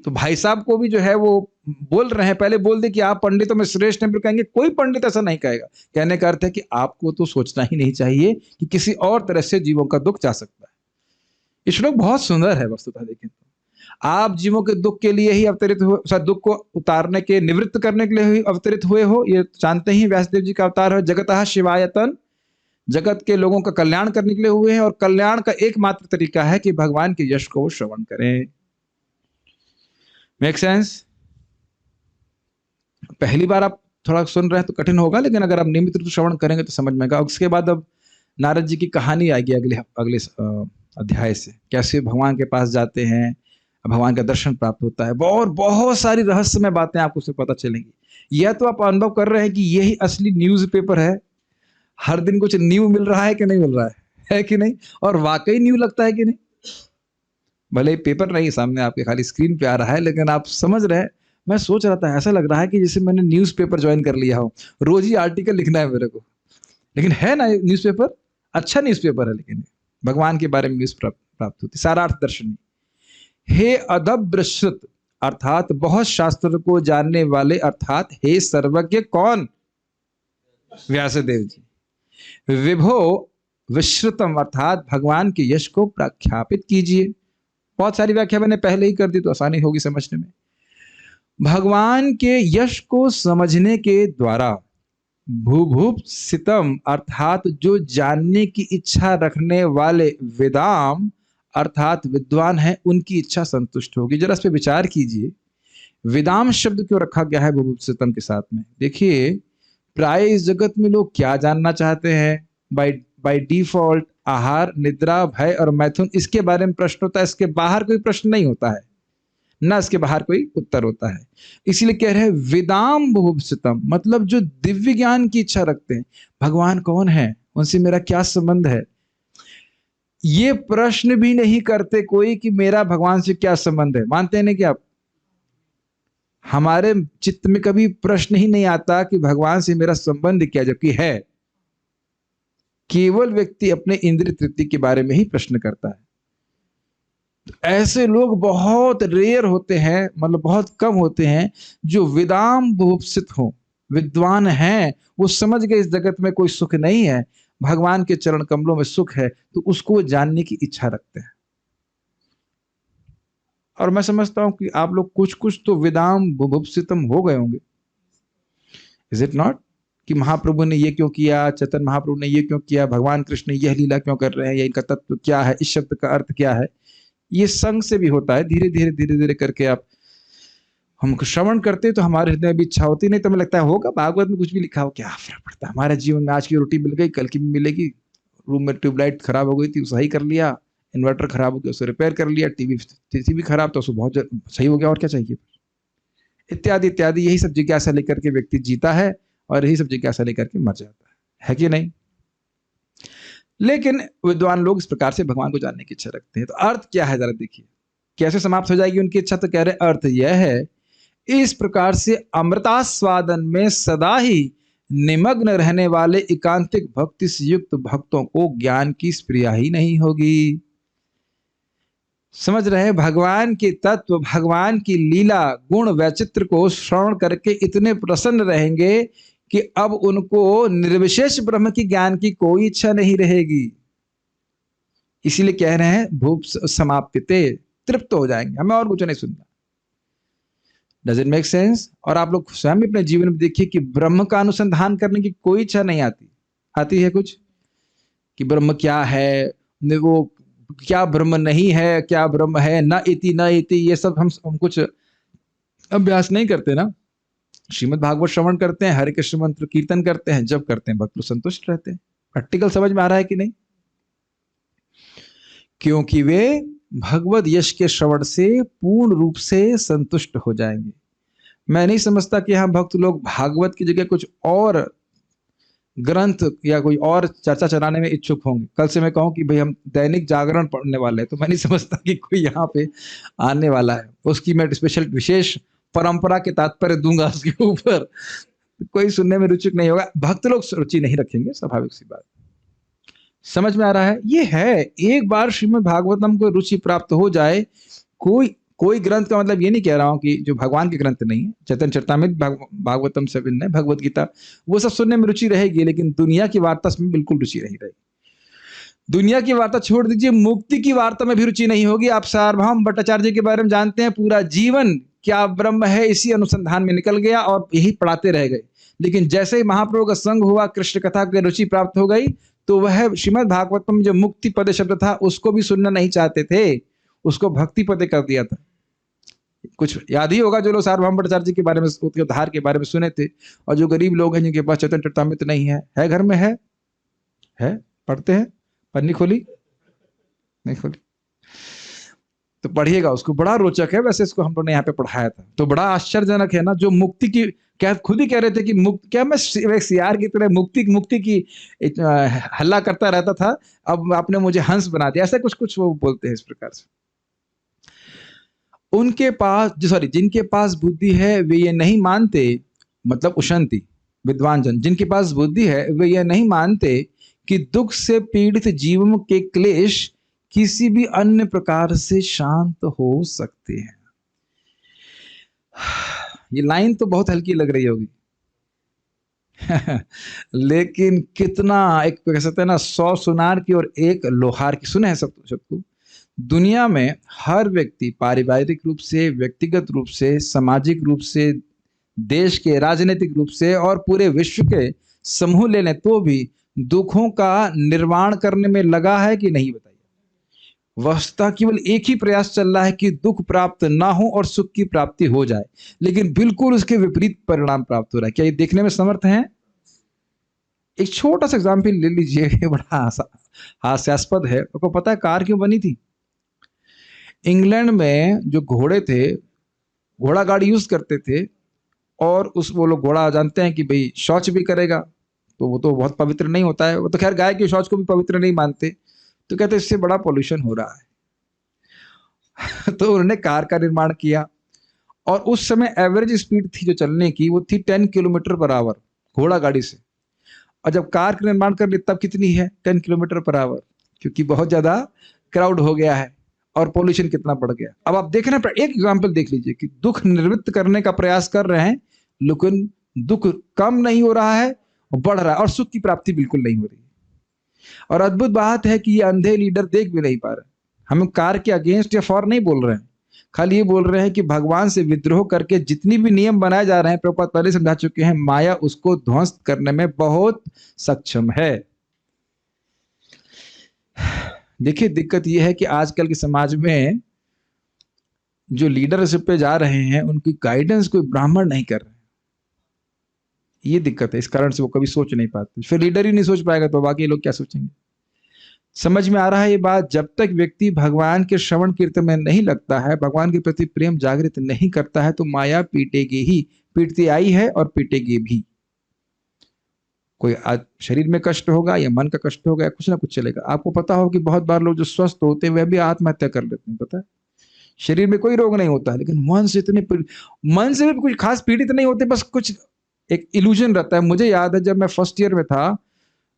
तो भाई साहब को भी जो है वो बोल रहे हैं, पहले बोल दे कि आप पंडितों में श्रेष्ठ हैं, फिर कहेंगे कोई पंडित ऐसा नहीं कहेगा। कहने का अर्थ है कि आपको तो सोचना ही नहीं चाहिए कि किसी और तरह से जीवों का दुख जा सकता है। ये श्लोक बहुत सुंदर है वस्तुतः। देखें तो आप जीवों के दुख के लिए ही अवतरित हुए, दुख को उतारने के, निवृत्त करने के लिए ही अवतरित हुए हो। ये जानते ही व्यासदेव जी का अवतार है जगतः शिवायतन, जगत के लोगों का कल्याण करने के लिए हुए हैं, और कल्याण का एकमात्र तरीका है कि भगवान के यश को श्रवण करें। Make sense? पहली बार आप थोड़ा सुन रहे हैं तो कठिन होगा, लेकिन अगर आप नियमित रूप से श्रवण करेंगे तो समझ में आएगा। उसके बाद अब नारद जी की कहानी आएगी अगले अध्याय से, कैसे भगवान के पास जाते हैं, भगवान का दर्शन प्राप्त होता है, और बहुत सारी रहस्यमय बातें आपको उससे पता चलेंगी। यह तो आप अनुभव कर रहे हैं कि यही असली न्यूज़पेपर है। हर दिन कुछ न्यू मिल रहा है कि नहीं मिल रहा है कि नहीं? और वाकई न्यू लगता है कि नहीं? भले पेपर नहीं सामने आपके, खाली स्क्रीन पे आ रहा है, लेकिन आप समझ रहे हैं। मैं सोच रहा था, ऐसा लग रहा है कि जैसे मैंने न्यूज़पेपर ज्वाइन कर लिया हो, रोज ही आर्टिकल लिखना है मेरे को। लेकिन है ना न्यूज़पेपर, अच्छा न्यूज़पेपर है, लेकिन भगवान के बारे में न्यूज़ प्राप्त होती, सारार्थ दर्शनी। हे अदभ्रश्रुत अर्थात बहुत शास्त्र को जानने वाले, अर्थात हे सर्वज्ञ कौन? व्यासदेव जी। विभो विश्रुतम अर्थात भगवान के यश को प्रख्यापित कीजिए। बहुत सारी व्याख्या मैंने पहले ही कर दी तो आसानी होगी समझने में। भगवान के यश को समझने के द्वारा भूभुप्सितम अर्थात जो जानने की इच्छा रखने वाले वेदाम अर्थात विद्वान है, उनकी इच्छा संतुष्ट होगी। जरा इस पे विचार कीजिए, वेदाम शब्द क्यों रखा गया है भूभुप्सितम के साथ में? देखिए, प्राय इस जगत में लोग क्या जानना चाहते हैं? बाय डिफॉल्ट आहार, निद्रा, भय और मैथुन, इसके बारे में प्रश्न होता है। इसके बाहर कोई प्रश्न नहीं होता है, ना इसके बाहर कोई उत्तर होता है। इसीलिए कह रहे हैं वेदाम भूभुप्सितम, मतलब जो दिव्य ज्ञान की इच्छा रखते हैं, भगवान कौन है, उनसे मेरा क्या संबंध है, ये प्रश्न भी नहीं करते कोई कि मेरा भगवान से क्या संबंध है। मानते हैं ना कि आप, हमारे चित्त में कभी प्रश्न ही नहीं आता कि भगवान से मेरा संबंध क्या, जबकि है। केवल व्यक्ति अपने इंद्रिय तृप्ति के बारे में ही प्रश्न करता है। तो ऐसे लोग बहुत रेयर होते हैं, मतलब बहुत कम होते हैं जो वेदाम भूभुप्सित हो, विद्वान हैं, वो समझ गए इस जगत में कोई सुख नहीं है, भगवान के चरण कमलों में सुख है, तो उसको जानने की इच्छा रखते हैं। और मैं समझता हूं कि आप लोग कुछ कुछ तो वेदाम भूभुप्सितम हो गए होंगे, इज इट नॉट? कि महाप्रभु ने ये क्यों किया, चैतन्य महाप्रभु ने ये क्यों किया, भगवान कृष्ण यह लीला क्यों कर रहे हैं, या इनका तत्व क्या है, इस शब्द का अर्थ क्या है। ये संग से भी होता है, धीरे धीरे धीरे धीरे करके आप हमको श्रवण करते तो हमारे हृदय में भी इच्छा होती, नहीं तो हमें लगता है होगा भागवत में कुछ भी लिखा हो, क्या फर्क पड़ता है, हमारे जीवन में आज की रोटी मिल गई, कल की भी मिलेगी, रूम में ट्यूबलाइट खराब हो गई थी, सही कर लिया, इन्वर्टर खराब हो गया, उसे रिपेयर कर लिया, टीवी भी खराब तो उसको बहुत सही हो गया, और क्या चाहिए, इत्यादि इत्यादि। यही सब जिज्ञासा लेकर के व्यक्ति जीता है, और यही सब जिज्ञासा लेकर के मर जाता है कि नहीं? लेकिन विद्वान लोग इस प्रकार से भगवान को जानने की इच्छा रखते हैं। तो अर्थ क्या है, जरा देखिए कैसे समाप्त हो जाएगी उनकी इच्छा। तो कह रहे अर्थ यह है, इस प्रकार से अमृतास्वादन में सदा ही निमग्न रहने वाले एकांतिक भक्ति से युक्त भक्तों को ज्ञान की स्प्रिया ही नहीं होगी। समझ रहे हैं? भगवान के तत्व, भगवान की लीला, गुण, वैचित्र को श्रवण करके इतने प्रसन्न रहेंगे कि अब उनको निर्विशेष ब्रह्म की ज्ञान की कोई इच्छा नहीं रहेगी। इसीलिए कह रहे हैं भूप समाप्यते, तृप्त हो जाएंगे, हमें और कुछ नहीं सुनना। Does it make sense? और आप लोग स्वयं अपने जीवन में देखिए कि ब्रह्म का अनुसंधान करने की कोई इच्छा नहीं आती है कुछ, कि ब्रह्म क्या है, वो क्या ब्रह्म नहीं है, क्या ब्रह्म है, न इति न इति, ये सब हम कुछ अभ्यास नहीं करते ना। श्रीमद् भागवत श्रवण करते हैं, हरे कृष्ण मंत्र कीर्तन करते हैं, जब करते हैं भक्त लोग संतुष्ट रहते हैं। प्रैक्टिकल समझ में आ रहा है कि नहीं? क्योंकि वे भगवत यश के श्रवण से पूर्ण रूप से संतुष्ट हो जाएंगे। मैं नहीं समझता कि यहाँ भक्त लोग भागवत की जगह कुछ और ग्रंथ या कोई और चर्चा चलाने में इच्छुक होंगे। कल से मैं कहूँ कि भाई हम दैनिक जागरण पढ़ने वाले हैं, तो मैं नहीं समझता कि कोई यहाँ पे आने वाला है। उसकी मैं स्पेशल विशेष परंपरा के तात्पर्य दूंगा उसके ऊपर, कोई सुनने में रुचि नहीं होगा। भक्त लोग रुचि नहीं रखेंगे, स्वाभाविक सी बात। समझ में आ रहा है? ये है, एक बार श्रीमद् भागवतम को रुचि प्राप्त हो जाए, कोई ग्रंथ का मतलब ये नहीं कह रहा हूं कि जो भगवान के ग्रंथ नहीं है, चैतन्य चरितामृत, भागवतम से भिन्न है, भगवत गीता, वो सब सुनने में रुचि रहेगी, लेकिन दुनिया की वार्ता में बिल्कुल रुचि नहीं रहेगी। दुनिया की वार्ता छोड़ दीजिए, मुक्ति की वार्ता में भी रुचि नहीं होगी। आप सार्वभौम भट्टाचार्य जी के बारे में जानते हैं, पूरा जीवन क्या ब्रह्म है इसी अनुसंधान में निकल गया और यही पढ़ाते रह गए। लेकिन जैसे ही महाप्रभु का संग हुआ, कृष्ण कथा की रुचि प्राप्त हो गई, तो वह श्रीमद् भागवतम में जो मुक्ति पद शब्द था उसको भी सुनना नहीं चाहते थे, उसको भक्ति पद कर दिया था। कुछ याद ही होगा जो लोग सार्वभौम भट्टाचार्य जी के बारे में, उसके उद्धार के बारे में सुने थे, और जो गरीब लोग हैं जिनके पास चैतन्य चरितामृत नहीं है घर में है पढ़ते हैं, पन्नी खोली नहीं खोली तो पढ़िएगा उसको, बड़ा रोचक है। वैसे इसको हम लोगों ने यहाँ पे पढ़ाया था, तो बड़ा आश्चर्यजनक है ना। जो मुक्ति की, क्या खुद ही कह रहे थे कि क्या मैं सियार की तरह मुक्ति की हल्ला करता रहता था, अब आपने मुझे हंस बना दिया, ऐसा कुछ वो बोलते हैं इस प्रकार से। उनके पास जिनके पास बुद्धि है वे ये नहीं मानते, मतलब उशंति विद्वान जन, जिनके पास बुद्धि है वे ये नहीं मानते कि दुख से पीड़ित जीवों के क्लेश किसी भी अन्य प्रकार से शांत हो सकते हैं। ये लाइन तो बहुत हल्की लग रही होगी लेकिन कितना, एक कह सकते हैं ना, 100 सुनार की और एक लोहार की। सुने हैं सबको। दुनिया में हर व्यक्ति पारिवारिक रूप से, व्यक्तिगत रूप से, सामाजिक रूप से, देश के राजनीतिक रूप से और पूरे विश्व के समूह ले लें तो भी दुखों का निर्माण करने में लगा है कि नहीं, बताइए। वस्तुतः केवल एक ही प्रयास चल रहा है कि दुख प्राप्त ना हो और सुख की प्राप्ति हो जाए, लेकिन बिल्कुल उसके विपरीत परिणाम प्राप्त हो रहा है। क्या ये देखने में समर्थ हैं? एक छोटा सा एग्जाम्पल ले लीजिए, बड़ा हास्यास्पद है। आपको पता है कार क्यों बनी थी? इंग्लैंड में जो घोड़े थे, घोड़ा गाड़ी यूज करते थे, और वो लोग घोड़ा जानते हैं कि भाई शौच भी करेगा, तो वो तो बहुत पवित्र नहीं होता है, वो तो खैर गाय के शौच को भी पवित्र नहीं मानते, तो कहते इससे बड़ा पोल्यूशन हो रहा है तो उन्होंने कार का निर्माण किया, और उस समय एवरेज स्पीड थी जो चलने की, वो थी 10 किलोमीटर पर आवर घोड़ा गाड़ी से। और जब कार का निर्माण कर ली तब कितनी है? 10 किलोमीटर पर आवर, क्योंकि बहुत ज्यादा क्राउड हो गया है और पोल्यूशन कितना बढ़ गया। अब आप देख रहे हैं, एक एग्जाम्पल देख लीजिए कि दुख निवृत्त करने का प्रयास कर रहे हैं, लेकिन दुख कम नहीं हो रहा है, बढ़ रहा है, और सुख की प्राप्ति बिल्कुल नहीं हो रही। और अद्भुत बात है कि ये अंधे लीडर देख भी नहीं पा रहे। हम कार के अगेंस्ट या फॉर नहीं बोल रहे हैं, खाली ये बोल रहे हैं कि भगवान से विद्रोह करके जितनी भी नियम बनाए जा रहे हैं, प्रभुपाद पहले समझा चुके हैं, माया उसको ध्वस्त करने में बहुत सक्षम है। देखिए, दिक्कत यह है कि आजकल के समाज में जो लीडरशिप पे जा रहे हैं, उनकी गाइडेंस कोई ब्राह्मण नहीं कर रहे। ये दिक्कत है, इस कारण से वो कभी सोच नहीं पाते। फिर लीडर ही नहीं सोच पाएगा तो बाकी लोग क्या सोचेंगे? समझ में आ रहा है ये बात? जब तक व्यक्ति भगवान के श्रवण कीर्तन में नहीं लगता है, भगवान के प्रति प्रेम जागृत नहीं करता है, तो माया पीटेगी ही, पीटती आई है और पीटेगी भी। कोई शरीर में कष्ट होगा या मन का कष्ट होगा या कुछ ना कुछ चलेगा। आपको पता हो कि बहुत बार लोग जो स्वस्थ होते हैं वह भी आत्महत्या कर लेते हैं, पता है? शरीर में कोई रोग नहीं होता है, लेकिन मन से भी कुछ खास पीड़ित नहीं होते, बस कुछ एक इल्यूजन रहता है। मुझे याद है जब मैं फर्स्ट ईयर में था,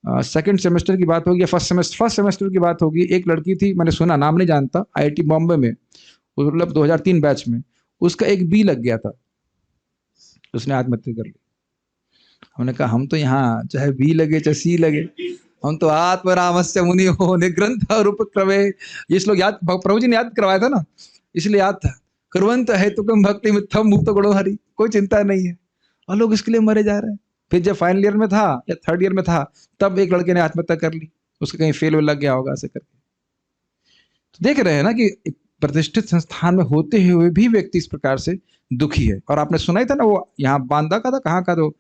सेकंड सेमेस्टर की बात होगी या फर्स्ट सेमेस्टर की बात होगी, एक लड़की थी, मैंने सुना, नाम नहीं जानता, IIT बॉम्बे में, मतलब 2003 बैच में, उसका एक बी लग गया था, उसने आत्महत्या कर ली। हमने कहा हम तो यहाँ चाहे बी लगे चाहे सी लगे, हम तो आत्मरामस्य मुनि हो निग्रंथ रूप क्रमे, ये श्लोक याद, प्रभु जी ने याद करवाया था ना, इसलिए याद था। कुर्वन्त हेतुकं भक्ति मिथ्यम मुक्त गुणो हरि, कोई चिंता नहीं है, और लोग इसके लिए मरे जा रहे हैं। फिर जब फाइनल ईयर में था या थर्ड ईयर में था, तब एक लड़के ने आत्महत्या कर ली, उसका कहीं फेल लग गया होगा ऐसे करके। तो देख रहे हैं ना कि एक प्रतिष्ठित संस्थान में होते हुए भी व्यक्ति इस प्रकार से दुखी है। और आपने सुना ही था ना, वो यहाँ बांदा का था, कहाँ का, तो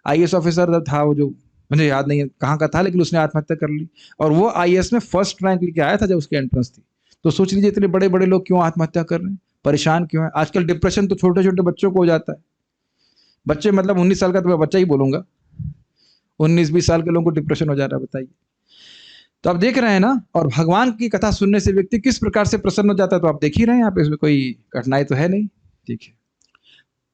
IAS ऑफिसर था वो, जो मुझे याद नहीं है कहाँ का था, लेकिन उसने आत्महत्या कर ली। और वो IAS में फर्स्ट रैंक लेके आया था जब उसकी एंट्रेंस थी। तो सोच लीजिए इतने बड़े बड़े लोग क्यों आत्महत्या कर रहे हैं, परेशान क्यों है? आजकल डिप्रेशन तो छोटे छोटे बच्चों को हो जाता है, बच्चे मतलब 19 साल का तो मैं बच्चा ही बोलूंगा, 19-20 साल के लोगों को डिप्रेशन हो जा रहा है, बताइए। तो आप देख रहे हैं ना, और भगवान की कथा सुनने से व्यक्ति किस प्रकार से प्रसन्न हो जाता है, तो आप देख ही रहे हैं, आप इसमें कोई कठिनाई तो है नहीं। ठीक है।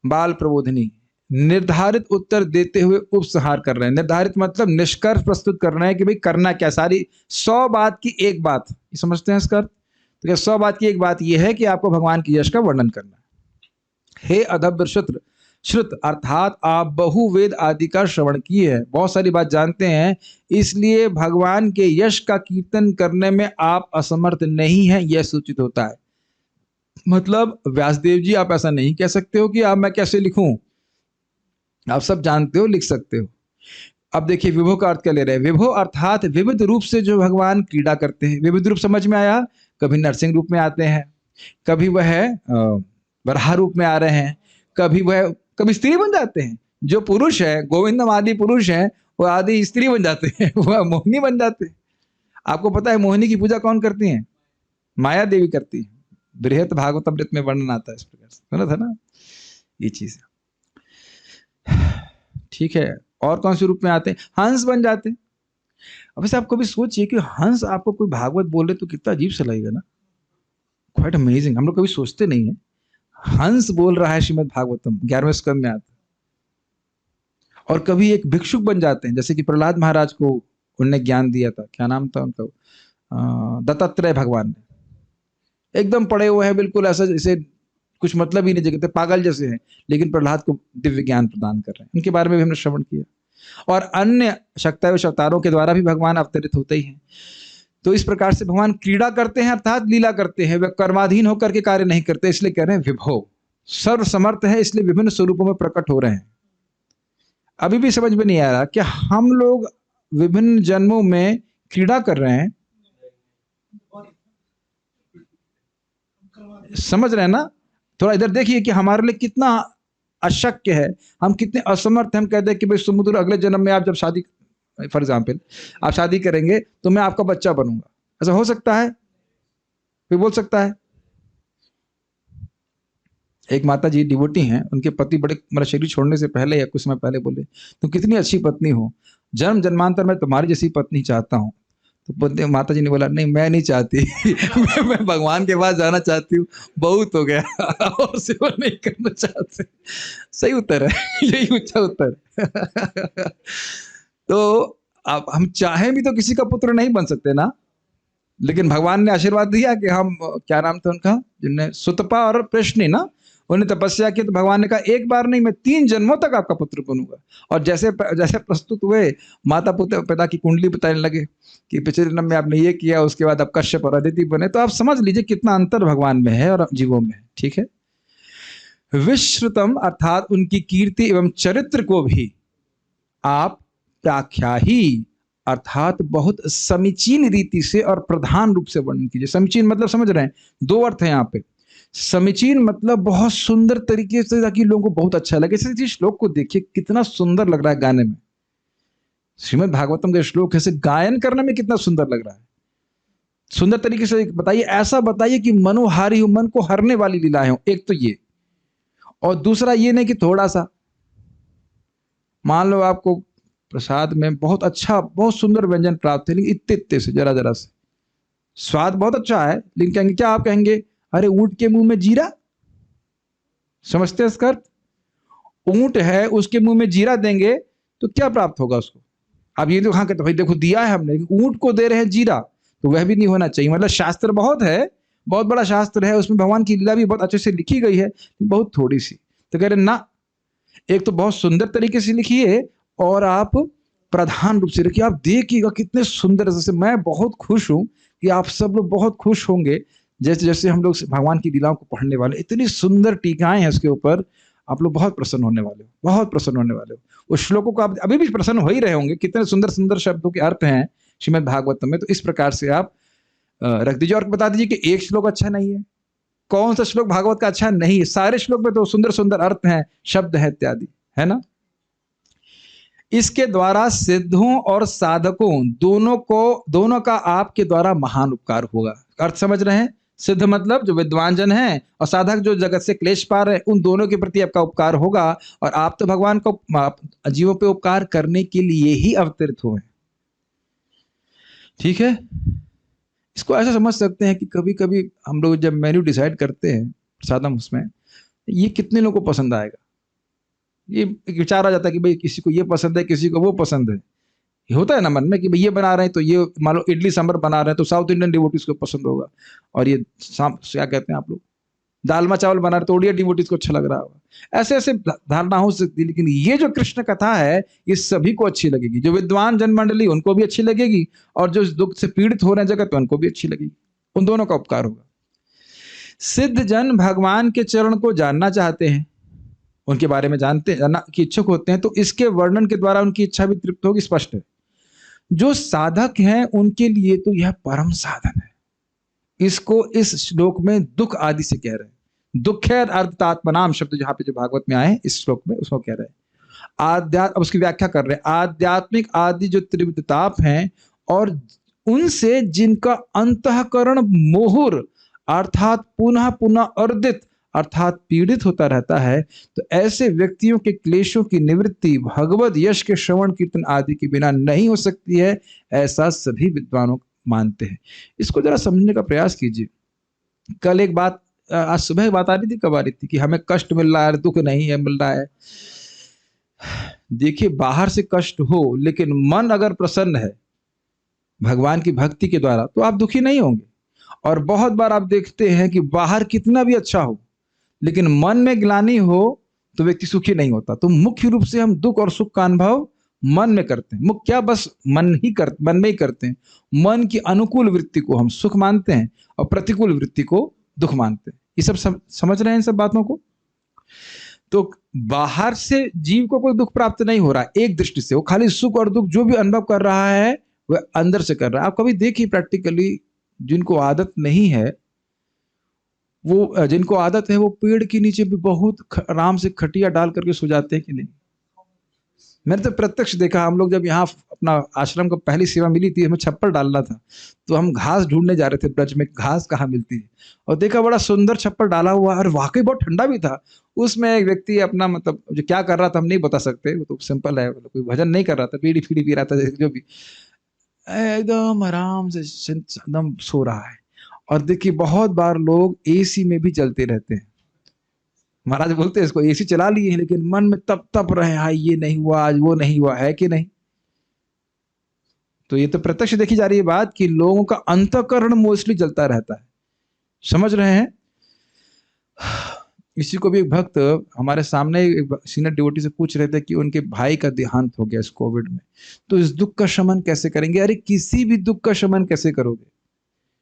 बाल प्रबोधिनी निर्धारित उत्तर देते हुए उपसंहार कर रहे हैं। निर्धारित मतलब निष्कर्ष प्रस्तुत कर रहे हैं कि भाई करना क्या, सारी 100 बात की एक बात, ये समझते हैं इसका? तो क्या 100 बात की एक बात यह है कि आपको भगवान की यश का वर्णन करना है। हे अधब्र श्रुत अर्थात आप बहुवेद आदि का श्रवण किए हैं, बहुत सारी बात जानते हैं, इसलिए भगवान के यश का कीर्तन करने में आप असमर्थ नहीं हैं, यह सूचित होता है। मतलब व्यासदेव जी आप ऐसा नहीं कह सकते हो कि आप मैं कैसे लिखूं, आप सब जानते हो, लिख सकते हो। अब देखिए विभो का अर्थ क्या ले रहे हैं। विभो अर्थात विविध रूप से जो भगवान क्रीड़ा करते हैं। विविध रूप समझ में आया? कभी नरसिंह रूप में आते हैं, कभी वह वराह रूप में आ रहे हैं, कभी स्त्री बन जाते हैं। जो पुरुष है, गोविंदम आदि पुरुष है, वो आदि स्त्री बन जाते हैं, वह मोहिनी बन जाते हैं। आपको पता है मोहिनी की पूजा कौन करती है? माया देवी करती है। बृहत भागवतमृत में वर्णन आता है इस प्रकार से, सुना था ना ये चीज। ठीक है। और कौन से रूप में आते हैं? हंस बन जाते हैं। अब वैसे आप कभी सोचिए कि हंस आपको कोई भागवत बोले तो कितना अजीब सा लगेगा ना, क्वाइट अमेजिंग। हम लोग कभी सोचते नहीं है, हंस बोल रहा है श्रीमद् भागवतम 11वें स्कंद में आता है। और कभी एक भिक्षुक बन जाते हैं, जैसे कि प्रहलाद महाराज को उन्होंने ज्ञान दिया था, क्या नाम था उनका, दत्तात्रेय भगवान ने। एकदम पड़े हुए हैं बिल्कुल, ऐसा जैसे कुछ मतलब ही नहीं, जगह पागल जैसे हैं, लेकिन प्रहलाद को दिव्य ज्ञान प्रदान कर रहे हैं। उनके बारे में भी हमने श्रवण किया। और अन्य शक्तावतारों के द्वारा भी भगवान अवतरित होते ही हैं। तो इस प्रकार से भगवान क्रीड़ा करते हैं, अर्थात लीला करते हैं। वे कर्माधीन होकर के कार्य नहीं करते, इसलिए कह रहे हैं विभो, सर्व समर्थ है, इसलिए विभिन्न स्वरूपों में प्रकट हो रहे हैं। अभी भी समझ में नहीं आ रहा कि हम लोग विभिन्न जन्मों में क्रीड़ा कर रहे हैं, समझ रहे हैं ना? थोड़ा इधर देखिए कि हमारे लिए कितना अशक्य है, हम कितने असमर्थ हैं। हम कहते हैं कि भाई समुद्र अगले जन्म में आप जब शादी, फॉर एग्जाम्पल आप शादी करेंगे तो मैं आपका बच्चा बनूंगा, ऐसा हो सकता है? कोई बोल सकता है? एक माता जी डिवोटी हैं, उनके पति बड़े, मेरा शरीर छोड़ने से पहले या कुछ समय पहले बोले, तुम कितनी अच्छी पत्नी हो, जन्म जन्मांतर में तुम्हारी जैसी पत्नी चाहता हूँ। तो माता जी ने बोला नहीं मैं नहीं चाहती मैं भगवान के पास जाना चाहती हूँ, बहुत हो गया और सेवा नहीं करना चाहते। सही उत्तर है यही अच्छा उत्तर है तो अब हम चाहें भी तो किसी का पुत्र नहीं बन सकते ना, लेकिन भगवान ने आशीर्वाद दिया कि हम, क्या नाम था उनका, जिनने सुतपा और प्रश्नि ना, उन्हें तपस्या की, तो भगवान ने कहा एक बार नहीं, मैं 3 जन्मों तक आपका पुत्र बनूंगा। और जैसे जैसे प्रस्तुत हुए, माता पिता की कुंडली बताने लगे कि पिछले जन्म में आपने ये किया, उसके बाद आप कश्यप और अदिति बने। तो आप समझ लीजिए कितना अंतर भगवान में है और जीवों में है। ठीक है। विश्रुतम अर्थात उनकी कीर्ति एवं चरित्र को भी आप प्राख्याही अर्थात बहुत समीचीन रीति से और प्रधान रूप से वर्णन कीजिए। समीचीन मतलब समझ रहे हैं, 2 अर्थ है यहाँ पे। समीचीन मतलब बहुत सुंदर तरीके से, ताकि लोगों को बहुत अच्छा लगे। इस श्लोक को देखिए कितना सुंदर लग रहा है गाने में। श्रीमद् भागवतम का श्लोक ऐसे गायन करने में कितना सुंदर लग रहा है। सुंदर तरीके से बताइए, ऐसा बताइए कि मनोहारी हो, मन को हरने वाली लीलाएं हो। एक तो ये, और दूसरा ये नहीं कि थोड़ा सा, मान लो आपको प्रसाद में बहुत अच्छा, बहुत सुंदर व्यंजन प्राप्त है, लेकिन इत्ते से, जरा जरा से, स्वाद बहुत अच्छा है, लेकिन कहेंगे क्या, आप कहेंगे अरे ऊंट के मुंह में जीरा, समझते हैं इसका? ऊंट है, उसके मुंह में जीरा देंगे तो क्या प्राप्त होगा उसको? अब ये तो हाँ कहते भाई देखो दिया है हमने, ऊंट को दे रहे हैं जीरा, तो वह भी नहीं होना चाहिए। मतलब शास्त्र बहुत है, बहुत बड़ा शास्त्र है, उसमें भगवान की लीला भी बहुत अच्छे से लिखी गई है, बहुत थोड़ी सी। तो कह रहे ना, एक तो बहुत सुंदर तरीके से लिखिए और आप प्रधान रूप से लिखिए। आप देखिएगा कितने सुंदर, जैसे मैं बहुत खुश हूं कि आप सब लोग बहुत खुश होंगे जैसे जैसे हम लोग भगवान की लीलाओं को पढ़ने वाले। इतनी सुंदर टीकाएं हैं इसके ऊपर, आप लोग बहुत प्रसन्न होने वाले हो, बहुत प्रसन्न होने वाले हो। उस श्लोकों को आप अभी भी प्रसन्न हो ही रहे होंगे, कितने सुंदर सुंदर शब्दों के अर्थ हैं श्रीमद् भागवतम में। तो इस प्रकार से आप रख दीजिए और बता दीजिए कि एक श्लोक अच्छा नहीं है, कौन सा श्लोक भागवत का अच्छा नहीं है। सारे श्लोक में तो सुंदर सुंदर अर्थ हैं, शब्द है इत्यादि, है ना। इसके द्वारा सिद्धों और साधकों दोनों का आपके द्वारा महान उपकार होगा। अर्थ समझ रहे हैं? सिद्ध मतलब जो विद्वान जन हैं और साधक जो जगत से क्लेश पा रहे हैं, उन दोनों के प्रति आपका उपकार होगा। और आप तो भगवान को जीवों पे उपकार करने के लिए ही अवतरित हुए। ठीक है, इसको ऐसा समझ सकते हैं कि कभी कभी हम लोग जब मेन्यू डिसाइड करते हैं प्रसादम, उसमें ये कितने लोगों को पसंद आएगा, ये एक विचार आ जाता है कि भाई किसी को ये पसंद है, किसी को वो पसंद है। ये होता है ना मन में कि भाई ये बना रहे हैं तो ये, मान लो इडली सांभर बना रहे हैं तो साउथ इंडियन डिवोटीज को पसंद होगा, और ये क्या कहते हैं आप लोग, दालमा चावल बना रहे तो उड़िया डिवोटीज को अच्छा लग रहा होगा। ऐसे ऐसे धारणा हो सकती है, लेकिन ये जो कृष्ण कथा है ये सभी को अच्छी लगेगी। जो विद्वान जन मंडली उनको भी अच्छी लगेगी, और जो दुख से पीड़ित हो रहे हैं जगत पे उनको भी अच्छी लगेगी। उन दोनों का उपकार होगा। सिद्ध जन भगवान के चरण को जानना चाहते हैं, उनके बारे में जानना की इच्छुक होते हैं, तो इसके वर्णन के द्वारा उनकी इच्छा भी तृप्त होगी, स्पष्ट है। जो साधक हैं उनके लिए तो यह परम साधन है। इसको इस श्लोक में दुख आदि से कह रहे हैं। दुख है अर्थात्मनाम शब्द जहां पे जो भागवत में आए इस श्लोक में, उसको कह रहे हैं अब उसकी व्याख्या कर रहे हैं। आध्यात्मिक आदि जो त्रिविध ताप हैं और उनसे जिनका अंतःकरण मोहुर अर्थात पुनः पुनः अर्दित अर्थात पीड़ित होता रहता है, तो ऐसे व्यक्तियों के क्लेशों की निवृत्ति भगवत यश के श्रवण कीर्तन आदि के बिना नहीं हो सकती है, ऐसा सभी विद्वानों मानते हैं। इसको जरा समझने का प्रयास कीजिए। कल एक बात, आज सुबह बात आ रही थी, कब आ रही थी, कि हमें कष्ट मिल रहा है, दुख नहीं है मिल रहा है। देखिए, बाहर से कष्ट हो लेकिन मन अगर प्रसन्न है भगवान की भक्ति के द्वारा तो आप दुखी नहीं होंगे। और बहुत बार आप देखते हैं कि बाहर कितना भी अच्छा हो लेकिन मन में ग्लानि हो तो व्यक्ति सुखी नहीं होता। तो मुख्य रूप से हम दुख और सुख का अनुभव मन में करते हैं। मुख्य क्या, बस मन में ही करते हैं। मन की अनुकूल वृत्ति को हम सुख मानते हैं और प्रतिकूल वृत्ति को दुख मानते हैं। ये सब समझ रहे हैं इन सब बातों को। तो बाहर से जीव को कोई दुख प्राप्त नहीं हो रहा एक दृष्टि से, वो खाली सुख और दुख जो भी अनुभव कर रहा है वह अंदर से कर रहा है। आप कभी देखिए प्रैक्टिकली, जिनको आदत नहीं है, वो जिनको आदत है वो पेड़ के नीचे भी बहुत आराम से खटिया डाल करके सो जाते हैं कि नहीं। मैंने तो प्रत्यक्ष देखा। हम लोग जब यहाँ अपना आश्रम को पहली सेवा मिली थी, हमें छप्पर डालना था, तो हम घास ढूंढने जा रहे थे ब्रज में, घास कहाँ मिलती है, और देखा बड़ा सुंदर छप्पर डाला हुआ, और वाकई बहुत ठंडा भी था। उसमें एक व्यक्ति अपना मतलब जो क्या कर रहा था हम नहीं बता सकते, वो तो सिंपल है, कोई भजन नहीं कर रहा था, बीड़ी फीड़ी पी रहा था, जो भी एकदम आराम से एकदम सो रहा है। और देखिए बहुत बार लोग एसी में भी जलते रहते हैं। महाराज बोलते हैं इसको एसी चला लिए हैं लेकिन मन में तप रहे हैं, ये नहीं हुआ आज, वो नहीं हुआ, है कि नहीं। तो ये तो प्रत्यक्ष देखी जा रही है बात कि लोगों का अंतःकरण मोस्टली जलता रहता है। समझ रहे हैं। इसी को भी एक भक्त हमारे सामने एक सीनियर डिवोटी से पूछ रहे थे कि उनके भाई का देहांत हो गया इस कोविड में, तो इस दुख का शमन कैसे करेंगे। अरे किसी भी दुख का शमन कैसे करोगे,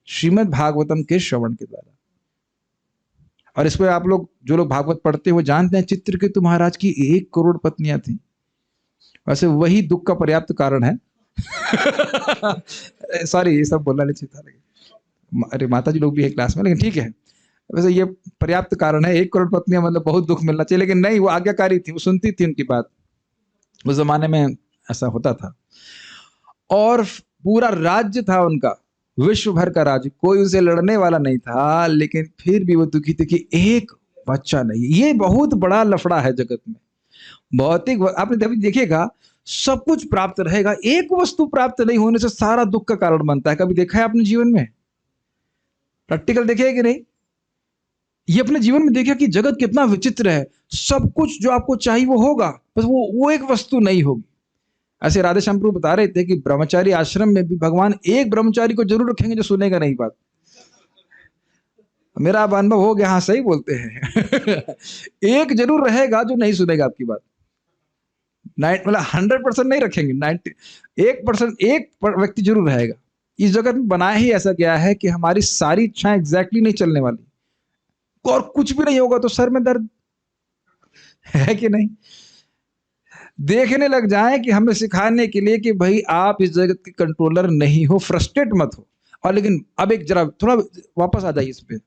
श्रीमद् भागवतम के श्रवण के द्वारा। और इस पर आप लोग जो लोग भागवत पढ़ते हैं वो जानते हैं चित्रकेतु महाराज की 1 करोड़ पत्नियां थी। वैसे वही दुख का पर्याप्त कारण है। सॉरी, ये सब बोलना नहीं चाहिए था। अरे माता जी लोग भी है क्लास में, लेकिन ठीक है। वैसे ये पर्याप्त कारण है, 1 करोड़ पत्नियां मतलब बहुत दुख मिलना चाहिए, लेकिन नहीं, वो आज्ञाकारी थी, वो सुनती थी उनकी बात। उस जमाने में ऐसा होता था। और पूरा राज्य था उनका, विश्व भर का राज्य, कोई उनसे लड़ने वाला नहीं था, लेकिन फिर भी वो दुखी थे कि एक बच्चा नहीं। ये बहुत बड़ा लफड़ा है जगत में। भौतिक आपने देखिएगा सब कुछ प्राप्त रहेगा, एक वस्तु प्राप्त नहीं होने से सारा दुख का कारण बनता है। कभी देखा है आपने जीवन में? प्रैक्टिकल देखिए कि नहीं? ये अपने जीवन में देखिए कि जगत कितना विचित्र है। सब कुछ जो आपको चाहिए वो होगा, बस वो एक वस्तु नहीं होगी। ऐसे राधे श्याम प्रभु बता रहे थे कि ब्रह्मचारी आश्रम में भी भगवान एक ब्रह्मचारी को जरूर रखेंगे जो सुनेगा नहीं बात। मेरा अनुभव हो गया। हाँ सही बोलते हैं। एक जरूर रहेगा जो नहीं सुनेगा आपकी बात। मतलब 100% नहीं रखेंगे, 91% एक व्यक्ति जरूर रहेगा। इस जगत में बनाया ही ऐसा गया है कि हमारी सारी इच्छाएं एग्जैक्टली नहीं चलने वाली, और कुछ भी नहीं होगा तो सर में दर्द है कि नहीं। देखने लग जाएं कि हमें सिखाने के लिए कि भाई आप इस जगत के कंट्रोलर नहीं हो, फ्रस्ट्रेट मत हो। और लेकिन अब एक जरा थोड़ा वापस आ जाइए इस पे।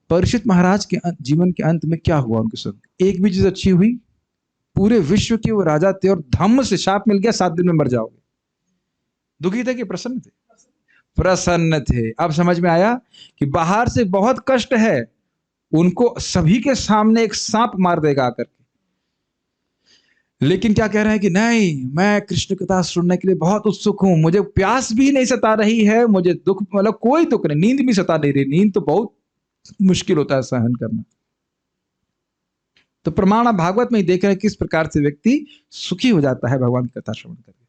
परीक्षित महाराज के जीवन के अंत में क्या हुआ उनके साथ? एक भी चीज अच्छी हुई? पूरे विश्व के वो राजा थे और धम्म से शाप मिल गया, 7 दिन में मर जाओगे। दुखी थे कि प्रसन्न थे? प्रसन्न थे। अब समझ में आया कि बाहर से बहुत कष्ट है, उनको सभी के सामने एक सांप मार देगा आकर के, लेकिन क्या कह रहे हैं कि नहीं, मैं कृष्ण कथा सुनने के लिए बहुत उत्सुक हूं, मुझे प्यास भी नहीं सता रही है, मुझे दुख मतलब कोई दुख नहीं, नींद भी सता नहीं रही, नींद तो बहुत मुश्किल होता है सहन करना। तो प्रमाण आप भागवत में ही देख रहे हैं किस प्रकार से व्यक्ति सुखी हो जाता है भगवान की कथा श्रवण करके।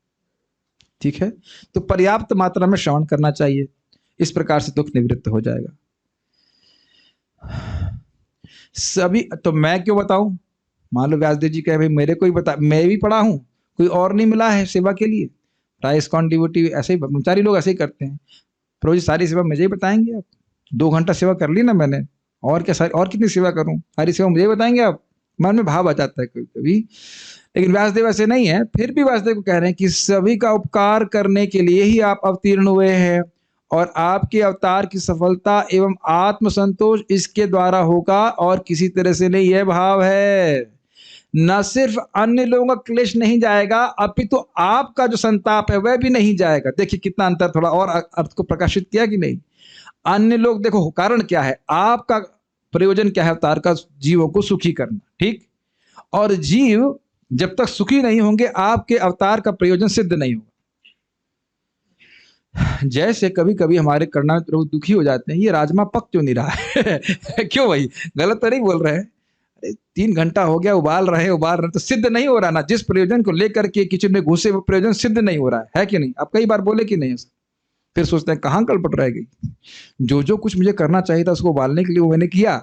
ठीक है, तो पर्याप्त मात्रा में श्रवण करना चाहिए, इस प्रकार से दुख निवृत्त हो जाएगा। सभी तो मैं क्यों बताऊं, मान लो व्यासदेव जी कहे भाई मेरे को ही बता, मैं भी पढ़ा हूं, कोई और नहीं मिला है सेवा के लिए, प्राय इस्कॉन डिवोटी ऐसे ही ब्रह्मचारी लोग ऐसे ही करते हैं, प्रभु जी सारी सेवा मुझे ही बताएंगे आप, 2 घंटा सेवा कर ली ना मैंने, और क्या और कितनी सेवा करूं, सारी सेवा मुझे ही बताएंगे आप, मन में भाव आ जाता है कभी कभी। लेकिन व्यासदेव ऐसे नहीं है, फिर भी व्यासदेव को कह रहे हैं कि सभी का उपकार करने के लिए ही आप अवतीर्ण हुए हैं, और आपके अवतार की सफलता एवं आत्मसंतोष इसके द्वारा होगा और किसी तरह से नहीं, यह भाव है। न सिर्फ अन्य लोगों का क्लेश नहीं जाएगा, अपितु तो आपका जो संताप है वह भी नहीं जाएगा। देखिए कितना अंतर, थोड़ा और अर्थ को प्रकाशित किया कि नहीं। अन्य लोग, देखो कारण क्या है, आपका प्रयोजन क्या है अवतार का, जीवों को सुखी करना, ठीक, और जीव जब तक सुखी नहीं होंगे आपके अवतार का प्रयोजन सिद्ध नहीं होगा। जैसे कभी कभी हमारे करना में प्रभु दुखी हो जाते हैं, ये राजमा पक क्यों नहीं रहा है क्यों भाई, गलत तो नहीं बोल रहे हैं, 3 घंटा हो गया उबाल रहे तो सिद्ध नहीं हो रहा ना, जिस प्रयोजन को लेकर के किचन में घुसे वो प्रयोजन सिद्ध नहीं हो रहा है कि नहीं। आप कई बार बोले कि नहीं, फिर सोचते हैं कहाँ गड़बड़ रह गई, जो कुछ मुझे करना चाहिए था उसको उबालने के लिए वो मैंने किया,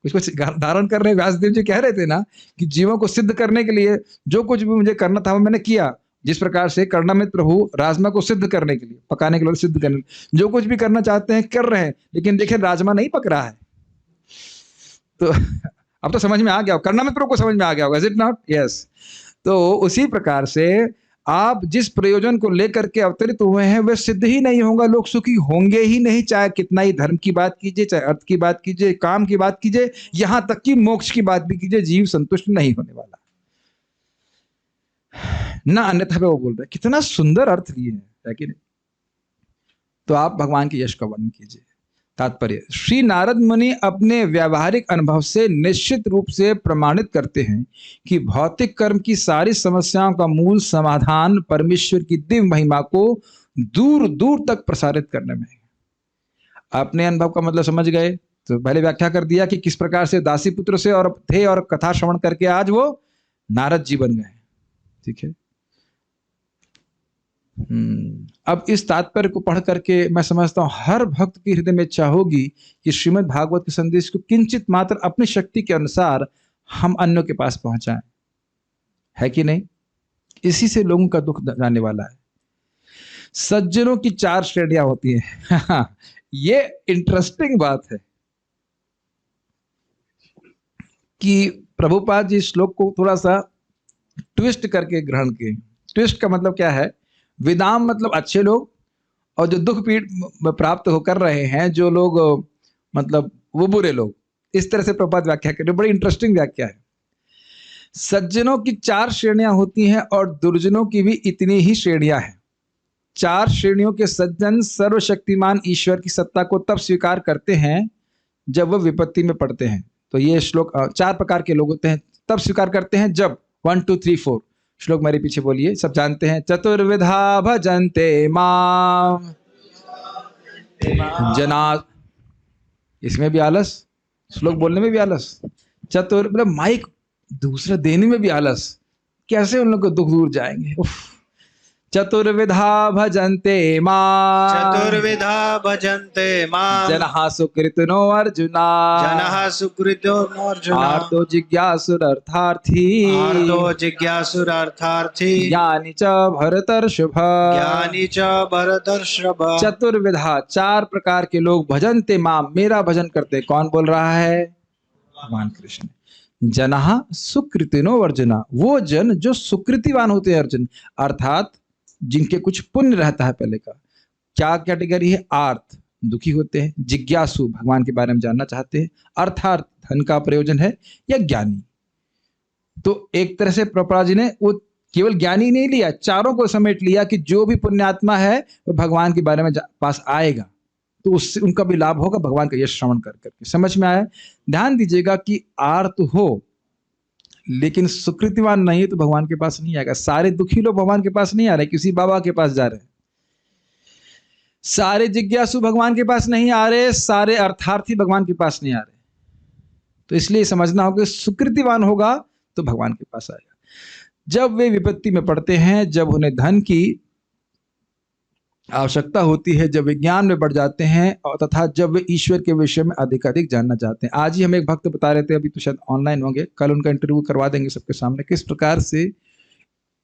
कुछ धारण कर रहे व्यासदेव जी कह रहे थे ना कि जीवों को सिद्ध करने के लिए जो कुछ भी मुझे करना था वो मैंने किया। जिस प्रकार से कर्णामृत प्रभु राजमा को सिद्ध करने के लिए, पकाने के लिए, सिद्ध करने के लिए जो कुछ भी करना चाहते हैं कर रहे हैं, लेकिन देखिए राजमा नहीं पक रहा है। तो अब तो समझ में आ गया, कर्णामृत प्रभु को समझ में आ गया होगा, इज इट नॉट? यस। तो उसी प्रकार से आप जिस प्रयोजन को लेकर के अवतरित हुए हैं वह सिद्ध ही नहीं होगा, लोग सुखी होंगे ही नहीं, चाहे कितना ही धर्म की बात कीजिए, चाहे अर्थ की बात कीजिए, काम की बात कीजिए, यहां तक कि मोक्ष की बात भी कीजिए, जीव संतुष्ट नहीं होने वाला ना, अन्यथा वो बोल रहे। कितना सुंदर अर्थ लिए है कि नहीं। तो आप भगवान के यश का वर्णन कीजिए। तात्पर्य, श्री नारद मुनि अपने व्यावहारिक अनुभव से निश्चित रूप से प्रमाणित करते हैं कि भौतिक कर्म की सारी समस्याओं का मूल समाधान परमेश्वर की दिव्य महिमा को दूर दूर तक प्रसारित करने में है। अपने अनुभव का मतलब समझ गए, तो पहले व्याख्या कर दिया कि किस प्रकार से दासी पुत्र से और थे और कथा श्रवण करके आज वो नारद जी बन गए। ठीक है। अब इस तात्पर्य को पढ़ करके मैं समझता हूं हर भक्त के हृदय में इच्छा होगी कि श्रीमद् भागवत के संदेश को किंचित मात्र अपनी शक्ति के अनुसार हम अन्यों के पास पहुंचाएं, है कि नहीं। इसी से लोगों का दुख जाने वाला है। सज्जनों की 4 श्रेणियां होती हैं ये इंटरेस्टिंग बात है कि प्रभुपाद जी श्लोक को थोड़ा सा ट्विस्ट करके ग्रहण किए। ट्विस्ट का मतलब क्या है, विदाम मतलब अच्छे लोग, और जो दुख पीड़ प्राप्त होकर रहे हैं जो लोग मतलब वो बुरे लोग। इस तरह से प्रभुपाद व्याख्या कर रहे, बड़ी इंटरेस्टिंग व्याख्या है। सज्जनों की 4 श्रेणियां होती हैं और दुर्जनों की भी इतनी ही श्रेणियां हैं। 4 श्रेणियों के सज्जन सर्वशक्तिमान ईश्वर की सत्ता को तब स्वीकार करते हैं जब वह विपत्ति में पड़ते हैं। तो ये श्लोक 4 प्रकार के लोग होते हैं, तब स्वीकार करते हैं जब 1 2 3 4 श्लोक मेरे पीछे बोलिए, सब जानते हैं। चतुर्विधा भजन्ते माम जना, इसमें भी आलस, श्लोक बोलने में भी आलस, चतुर मतलब माइक दूसरा देने में भी आलस, कैसे उन लोग को दुख दूर जाएंगे। उफ। चतुर्विधा भजन्ते मां, चतुर्विधा भजन्ते मां जनः सुकृतिनो अर्जुना, जनः सुकृतो अर्जुना आर्तो जिज्ञासुरर्थार्थी, आर्तो जिज्ञासुरर्थार्थी ज्ञानी च भरतर्षभ, ज्ञानी च भरतर्षभ। चतुर्विधा 4 प्रकार के लोग भजन्ते मां, मेरा भजन करते। कौन बोल रहा है? भगवान कृष्ण। जनः सुकृतिनो अर्जुना, वो जन जो सुकृतिवान होते हैं अर्जुन, अर्थात जिनके कुछ पुण्य रहता है पहले का। क्या कैटेगरी है? आर्थ, दुखी होते हैं, जिज्ञासु, भगवान के बारे में जानना चाहते हैं, अर्थात धन का प्रयोजन है, या ज्ञानी। तो एक तरह से प्रभुपाद जी ने वो केवल ज्ञानी नहीं लिया, चारों को समेट लिया कि जो भी पुण्यात्मा है वो भगवान के बारे में पास आएगा, तो उससे उनका भी लाभ होगा भगवान का यश श्रवण कर करके। समझ में आया? ध्यान दीजिएगा कि आर्त हो लेकिन सुकृतिवान नहीं है तो भगवान के पास नहीं आएगा। सारे दुखी लोग भगवान के पास नहीं आ रहे, किसी बाबा के पास जा रहे हैं। सारे जिज्ञासु भगवान के पास नहीं आ रहे, सारे अर्थार्थी भगवान के पास नहीं आ रहे। तो इसलिए समझना होगा सुकृतिवान होगा तो भगवान के पास आएगा। जब वे विपत्ति में पड़ते हैं, जब उन्हें धन की आवश्यकता होती है, जब वे ज्ञान में बढ़ जाते हैं और तथा जब वे ईश्वर के विषय में अधिक अधिक जानना चाहते हैं। आज ही हम एक भक्त बता रहे थे, अभी तो शायद ऑनलाइन होंगे, कल उनका इंटरव्यू करवा देंगे सबके सामने, किस प्रकार से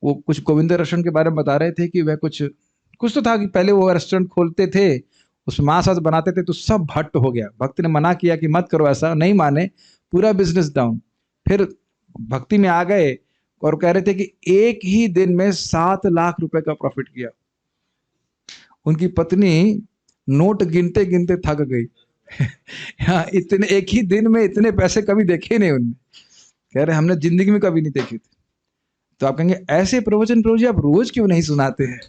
वो कुछ गोविंद रेस्टोरेंट के बारे में बता रहे थे कि वह कुछ तो था कि पहले वो रेस्टोरेंट खोलते थे, उसमें मांस वास बनाते थे, तो सब भट्ट हो गया। भक्त ने मना किया कि मत करो ऐसा, नहीं माने, पूरा बिजनेस डाउन। फिर भक्ति में आ गए और कह रहे थे कि एक ही दिन में 7 लाख रुपए का प्रॉफिट किया। उनकी पत्नी नोट गिनते गिनते थक गई। हाँ, इतने एक ही दिन में इतने पैसे कभी देखे नहीं उनने। कह रहे हमने जिंदगी में कभी नहीं देखे थे। तो आप कहेंगे ऐसे प्रवचन प्रभु जी आप रोज क्यों नहीं सुनाते हैं?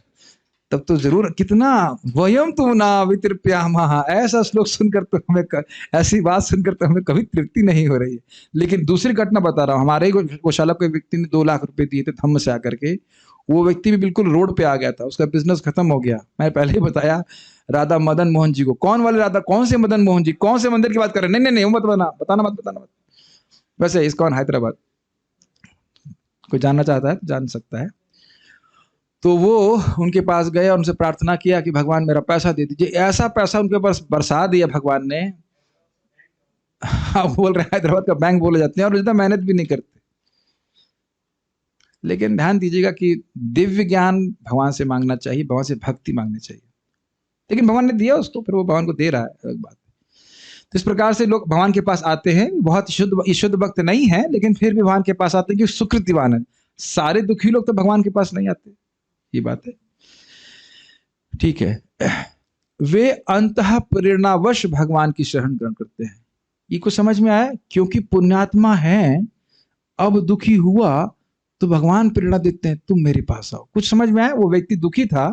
तब तो जरूर, कितना वयम तू ना वितृप्यामः, ऐसा श्लोक सुनकर तो हमें ऐसी बात सुनकर तो हमें कभी तृप्ति नहीं हो रही है। लेकिन दूसरी घटना बता रहा हूँ, हमारे ही गौशाला को व्यक्ति ने 2 लाख रुपए दिए थे धम्म से आकर के। वो व्यक्ति भी बिल्कुल रोड पे आ गया था, उसका बिजनेस खत्म हो गया। मैं पहले ही बताया राधा मदन मोहन जी को। कौन वाले राधा, कौन से मदन मोहन जी, कौन से मंदिर की बात कर रहे हैं? नहीं, मत बताना मत। वैसे इस्कॉन हैदराबाद, कोई जानना चाहता है तो जान सकता है। तो वो उनके पास गए और उनसे प्रार्थना किया कि भगवान मेरा पैसा दे दीजिए। ऐसा पैसा उनके ऊपर बरसा दिया भगवान ने। बोल रहे हैदराबाद का बैंक बोले जाते हैं, और ज्यादा मेहनत भी नहीं करते। लेकिन ध्यान दीजिएगा कि दिव्य ज्ञान भगवान से मांगना चाहिए, भगवान से भक्ति मांगनी चाहिए। लेकिन भगवान ने दिया उसको, फिर वो भगवान को दे रहा है, एक बात। तो इस प्रकार से लोग भगवान के पास आते हैं, बहुत शुद्ध भक्त नहीं है लेकिन फिर भी भगवान के पास आते हैं क्योंकि सुकृतिवान है। सारे दुखी लोग तो भगवान के पास नहीं आते, ये बात है, ठीक है। वे अंतः प्रेरणावश भगवान की शरण ग्रहण करते हैं। ये कुछ समझ में आया? क्योंकि पुण्यात्मा है, अब दुखी हुआ तो भगवान प्रेरणा देते हैं, तुम मेरे पास आओ। कुछ समझ में आया? वो व्यक्ति दुखी था,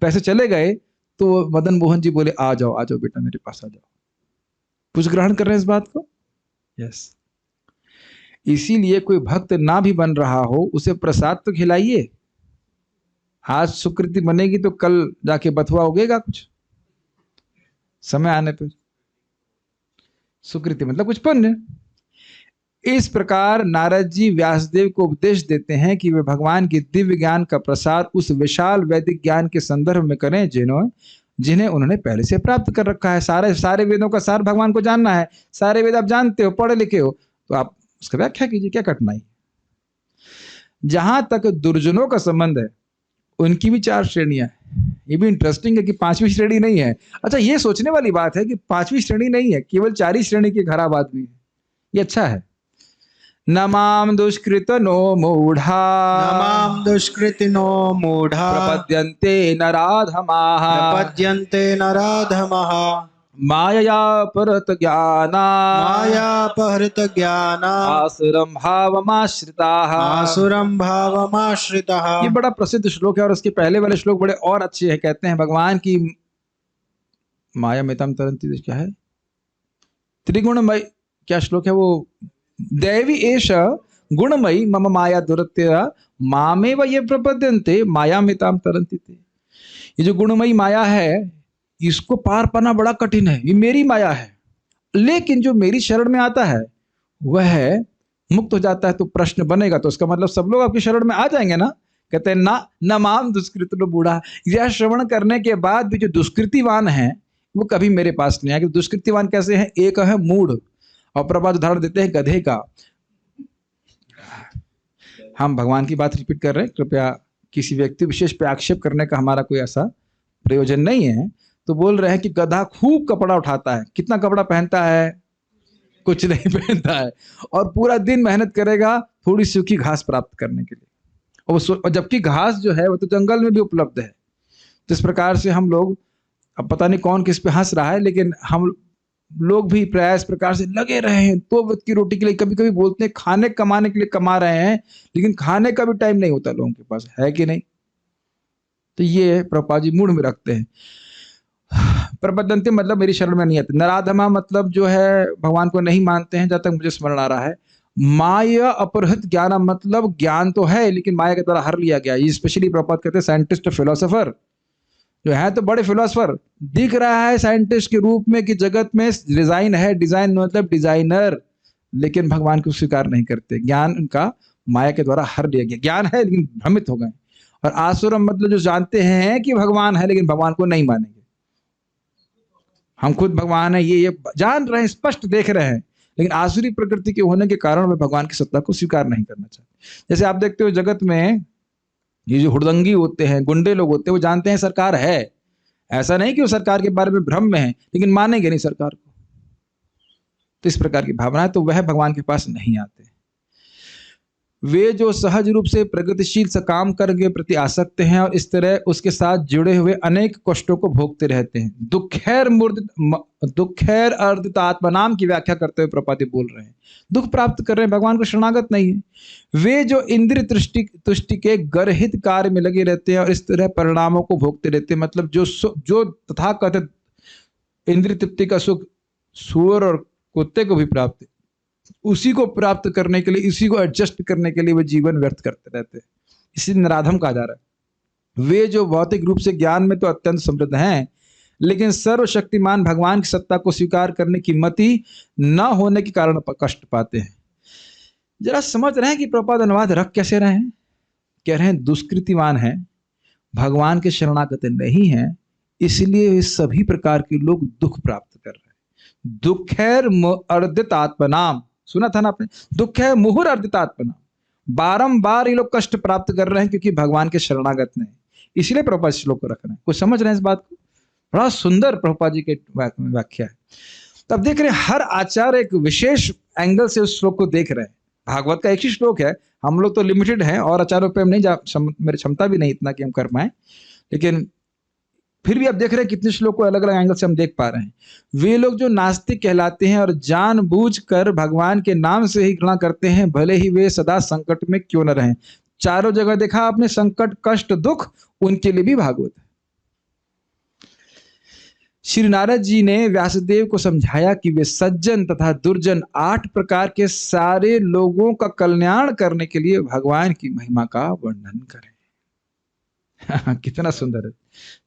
पैसे चले गए, तो मदन मोहन जी बोले आ जाओ बेटा मेरे पास आ जाओ। कुछ ग्रहण कर रहे हैं इस बात को? यस। इसीलिए कोई भक्त ना भी बन रहा हो, उसे प्रसाद तो खिलाइए। आज सुकृति बनेगी तो कल जाके बथुआ उगेगा कुछ समय आने पर। सुकृति मतलब कुछ पुण्य। इस प्रकार नारद जी व्यासदेव को उपदेश देते हैं कि वे भगवान के दिव्य ज्ञान का प्रसाद उस विशाल वैदिक ज्ञान के संदर्भ में करें जिन्हें उन्होंने पहले से प्राप्त कर रखा है। सारे वेदों का सार भगवान को जानना है। सारे वेद आप जानते हो, पढ़े लिखे हो, तो आप उसका व्याख्या कीजिए, क्या कठिनाई। जहां तक दुर्जनों का संबंध है, उनकी भी 4 श्रेणियां हैं। ये भी इंटरेस्टिंग है कि 5वीं श्रेणी नहीं है। अच्छा, ये सोचने वाली बात है कि 5वीं श्रेणी नहीं है, केवल 4 ही श्रेणी के खराब आदमी है। ये अच्छा है। नमाम दुष्कृतनो मूढ़ा, नमाम दुष्कृतिनो मूढ़ा, प्रपद्यन्ते नराधमाः, प्रपद्यन्ते नराधमाः, मायया परत ज्ञाना, मायापहृत ज्ञाना, आसुरं भावमाश्रिताः, आसुरं भावमाश्रिताः। ये बड़ा प्रसिद्ध श्लोक है और उसके पहले वाले श्लोक बड़े और अच्छे हैं। कहते हैं भगवान की माया मितम तरंती, क्या है, त्रिगुणमय, क्या श्लोक है वो, दैवी एष गुणमयी मम माया दुरत्या मामेव ये प्रपद्यन्ते माया मिताम तरंती। ये जो गुणमयी माया है, इसको पार पाना बड़ा कठिन है। ये मेरी माया है, लेकिन जो मेरी शरण में आता है वह मुक्त हो जाता है। तो प्रश्न बनेगा, तो उसका मतलब सब लोग आपकी शरण में आ जाएंगे ना। कहते हैं ना नमाम दुष्कृतिनो बूढ़ा, यह श्रवण करने के बाद भी जो दुष्कृतिवान है वो कभी मेरे पास नहीं आएगा। दुष्कृतिवान कैसे हैं? एक है मूढ़, और प्रभात उदाहरण देते हैं गधे का। हम भगवान की बात रिपीट कर रहे हैं, कृपया किसी व्यक्ति विशेष पे आक्षेप करने का हमारा कोई ऐसा प्रयोजन नहीं है। तो बोल रहे हैं कि गधा खूब कपड़ा उठाता है, कितना कपड़ा पहनता है? कुछ नहीं पहनता है, और पूरा दिन मेहनत करेगा थोड़ी सूखी घास प्राप्त करने के लिए। और जबकि घास जो है वो तो जंगल में भी उपलब्ध है। तो इस प्रकार से हम लोग, अब पता नहीं कौन किस पे हंस रहा है, लेकिन हम लोग भी प्रयास प्रकार से लगे रहे हैं, 2 वक्त की रोटी के लिए, कभी कभी बोलते हैं खाने कमाने के लिए कमा रहे हैं, लेकिन खाने का भी टाइम नहीं होता लोगों के पास, है कि नहीं? तो ये प्रभुपाद जी मूड में रखते हैं। प्रबद्धन्ते मतलब मेरी शरण में नहीं आते। नराधमा मतलब जो है भगवान को नहीं मानते हैं, जब तक मुझे स्मरण आ रहा है। माया अपहृत ज्ञान मतलब ज्ञान तो है लेकिन माया के द्वारा हर लिया गया। ये स्पेशली प्रभुपाद कहते हैं साइंटिस्ट फिलोसोफर जो है, तो बड़े फिलोसोफर दिख रहा है साइंटिस्ट के रूप में कि जगत में डिजाइन है, डिजाइन मतलब डिजाइनर, लेकिन भगवान को स्वीकार नहीं करते। ज्ञान उनका माया के द्वारा हर लिया गया, ज्ञान है लेकिन भ्रमित हो गए। और आसुरम मतलब जो जानते हैं कि भगवान है लेकिन भगवान को नहीं मानेंगे। हम खुद भगवान है ये जान रहे हैं, स्पष्ट देख रहे हैं, लेकिन आसुरी प्रकृति के होने के कारण वे भगवान की सत्ता को स्वीकार नहीं करना चाहते। जैसे आप देखते हो जगत में ये जो हुड़दंगी होते हैं, गुंडे लोग होते हैं, वो जानते हैं सरकार है, ऐसा नहीं कि वो सरकार के बारे में भ्रम में है, लेकिन मानेंगे नहीं सरकार को। तो इस प्रकार की भावना है, तो वह भगवान के पास नहीं आते। वे जो सहज रूप से प्रगतिशील सकाम कर्म के प्रति आसक्त हैं और इस तरह उसके साथ जुड़े हुए अनेक कष्टों को भोगते रहते हैं। दुखैर अर्दित आत्मनाम की व्याख्या करते हुए प्रपाति बोल रहे हैं, दुख प्राप्त कर रहे हैं, भगवान को शरणागत नहीं है। वे जो इंद्रिय तुष्टि के गर्हित कार्य में लगे रहते हैं और इस तरह परिणामों को भोगते रहते हैं, मतलब जो तथाकथित इंद्रिय तृप्ति का सुख सूअर और कुत्ते को भी प्राप्त है, उसी को प्राप्त करने के लिए, इसी को एडजस्ट करने के लिए वे जीवन व्यर्थ करते रहते हैं। इसी नराधम कहा जा रहा है। वे जो भौतिक रूप से ज्ञान में तो अत्यंत समृद्ध हैं, लेकिन सर्वशक्तिमान भगवान की सत्ता को स्वीकार करने की मति न होने के कारण कष्ट पाते हैं। जरा समझ रहे हैं कि प्रभुपाद अनुवाद रख कैसे रहे हैं? कह रहे हैं दुष्कृतिमान है, भगवान के शरणागत नहीं है, इसलिए सभी प्रकार के लोग दुख प्राप्त कर रहे हैं। दुखैर अर्दित आत्मनाम, सुना था ना आपने? दुख है मुहुर अर्दित आत्मनाम, बारंबार ये लोग कष्ट प्राप्त कर रहे हैं क्योंकि भगवान के शरणागत नहीं, इसलिए प्रभुपाद श्लोक को रख रहे हैं। कुछ समझ रहे हैं इस बात को? बड़ा सुंदर प्रभुपाद जी के व्याख्या है। तब देख रहे हैं हर आचार्य एक विशेष एंगल से उस श्लोक को देख रहे हैं। भागवत का एक ही श्लोक है, हम लोग तो लिमिटेड हैं और आचार्यों पे हम नहीं मेरी क्षमता भी नहीं इतना कि हम कर पाए, लेकिन फिर भी आप देख रहे हैं कितने श्लोक को अलग अलग एंगल से हम देख पा रहे हैं। वे लोग जो नास्तिक कहलाते हैं और जानबूझकर भगवान के नाम से ही घृणा करते हैं, भले ही वे सदा संकट में क्यों न रहें। चारों जगह देखा आपने संकट, कष्ट, दुख, उनके लिए भी भागवत है। श्री नारद जी ने व्यासदेव को समझाया कि वे सज्जन तथा दुर्जन 8 प्रकार के सारे लोगों का कल्याण करने के लिए भगवान की महिमा का वर्णन करें। कितना सुंदर है।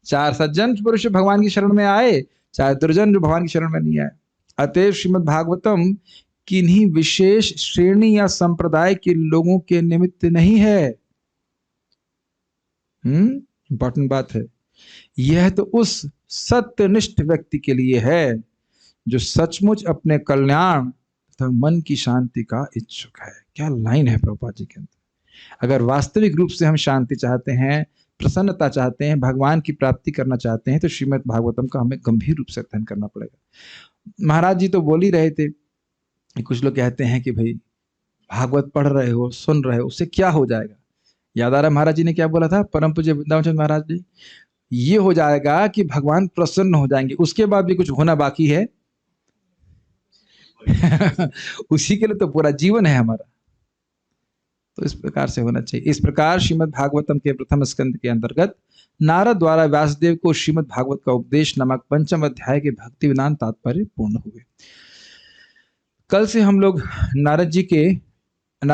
4 सज्जन पुरुष भगवान की शरण में आए, 4 दुर्जन जो भगवान की शरण में नहीं आए। अतएव श्रीमद् भागवतम किन्हीं विशेष श्रेणी या संप्रदाय के लोगों के निमित्त नहीं है। इंपॉर्टेंट बात है। यह तो उस सत्यनिष्ठ व्यक्ति के लिए है जो सचमुच अपने कल्याण तथा मन की शांति का इच्छुक है। क्या लाइन है प्रभुपाद जी के अंदर। अगर वास्तविक रूप से हम शांति चाहते हैं, प्रसन्नता चाहते हैं, भगवान की प्राप्ति करना चाहते हैं, तो श्रीमद् भागवतम का हमें गंभीर रूप से अध्ययन करना पड़ेगा। महाराज जी तो बोल ही रहे थे, कुछ लोग कहते हैं कि भाई भागवत पढ़ रहे हो, सुन रहे हो, उससे क्या हो जाएगा। याद आ रहा महाराज जी ने क्या बोला था? परम पूज्य वृंदावन चंद्र महाराज जी, ये हो जाएगा कि भगवान प्रसन्न हो जाएंगे, उसके बाद भी कुछ होना बाकी है। उसी के लिए तो पूरा जीवन है हमारा। तो इस प्रकार से होना चाहिए। इस प्रकार श्रीमद् भागवतम के प्रथम स्कंद के अंतर्गत नारद द्वारा व्यासदेव को श्रीमद् भागवत का उपदेश नामक 5वें अध्याय के भक्ति विधान तात्पर्य पूर्ण हुए। कल से हम लोग नारद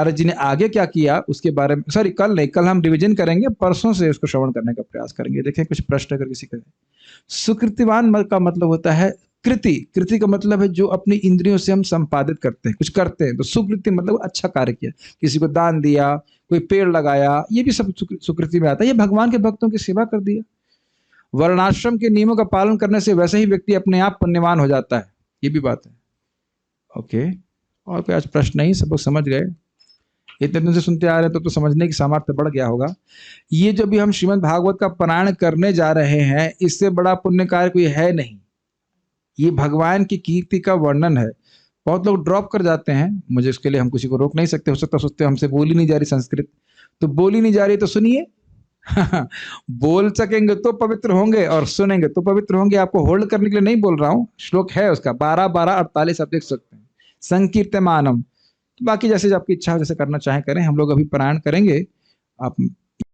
जी ने आगे क्या किया उसके बारे में, सॉरी कल नहीं, कल हम रिवीजन करेंगे, परसों से उसको श्रवण करने का प्रयास करेंगे। देखें कुछ प्रश्न अगर किसी का। सुकृतिवान का मतलब होता है कृति का मतलब है जो अपनी इंद्रियों से हम संपादित करते हैं, कुछ करते हैं। तो सुकृति मतलब अच्छा कार्य किया, किसी को दान दिया, कोई पेड़ लगाया, ये भी सब सुकृति में आता है। ये भगवान के भक्तों की सेवा कर दिया। वर्णाश्रम के नियमों का पालन करने से वैसे ही व्यक्ति अपने आप पुण्यवान हो जाता है, ये भी बात है। ओके, और कोई आज प्रश्न नहीं, सब लोग समझ गए? इतने दिन से सुनते आ रहे हैं तो समझने की सामर्थ्य बढ़ गया होगा। ये जो भी हम श्रीमद् भागवत का पारायण करने जा रहे हैं, इससे बड़ा पुण्य कार्य कोई है नहीं। ये भगवान की कीर्ति का वर्णन है। बहुत लोग ड्रॉप कर जाते हैं, मुझे इसके लिए हम किसी को रोक नहीं सकते। हो सकता सोचते हमसे बोली नहीं जा रही संस्कृत, तो बोली नहीं जा रही तो सुनिए। बोल सकेंगे तो पवित्र होंगे और सुनेंगे तो पवित्र होंगे। आपको होल्ड करने के लिए नहीं बोल रहा हूँ, श्लोक है उसका 12-12-48 आप देख सकते हैं। संकीर्तमानम। बाकी जैसे आपकी इच्छा हो, जैसे करना चाहे करें। हम लोग अभी पारायण करेंगे, आप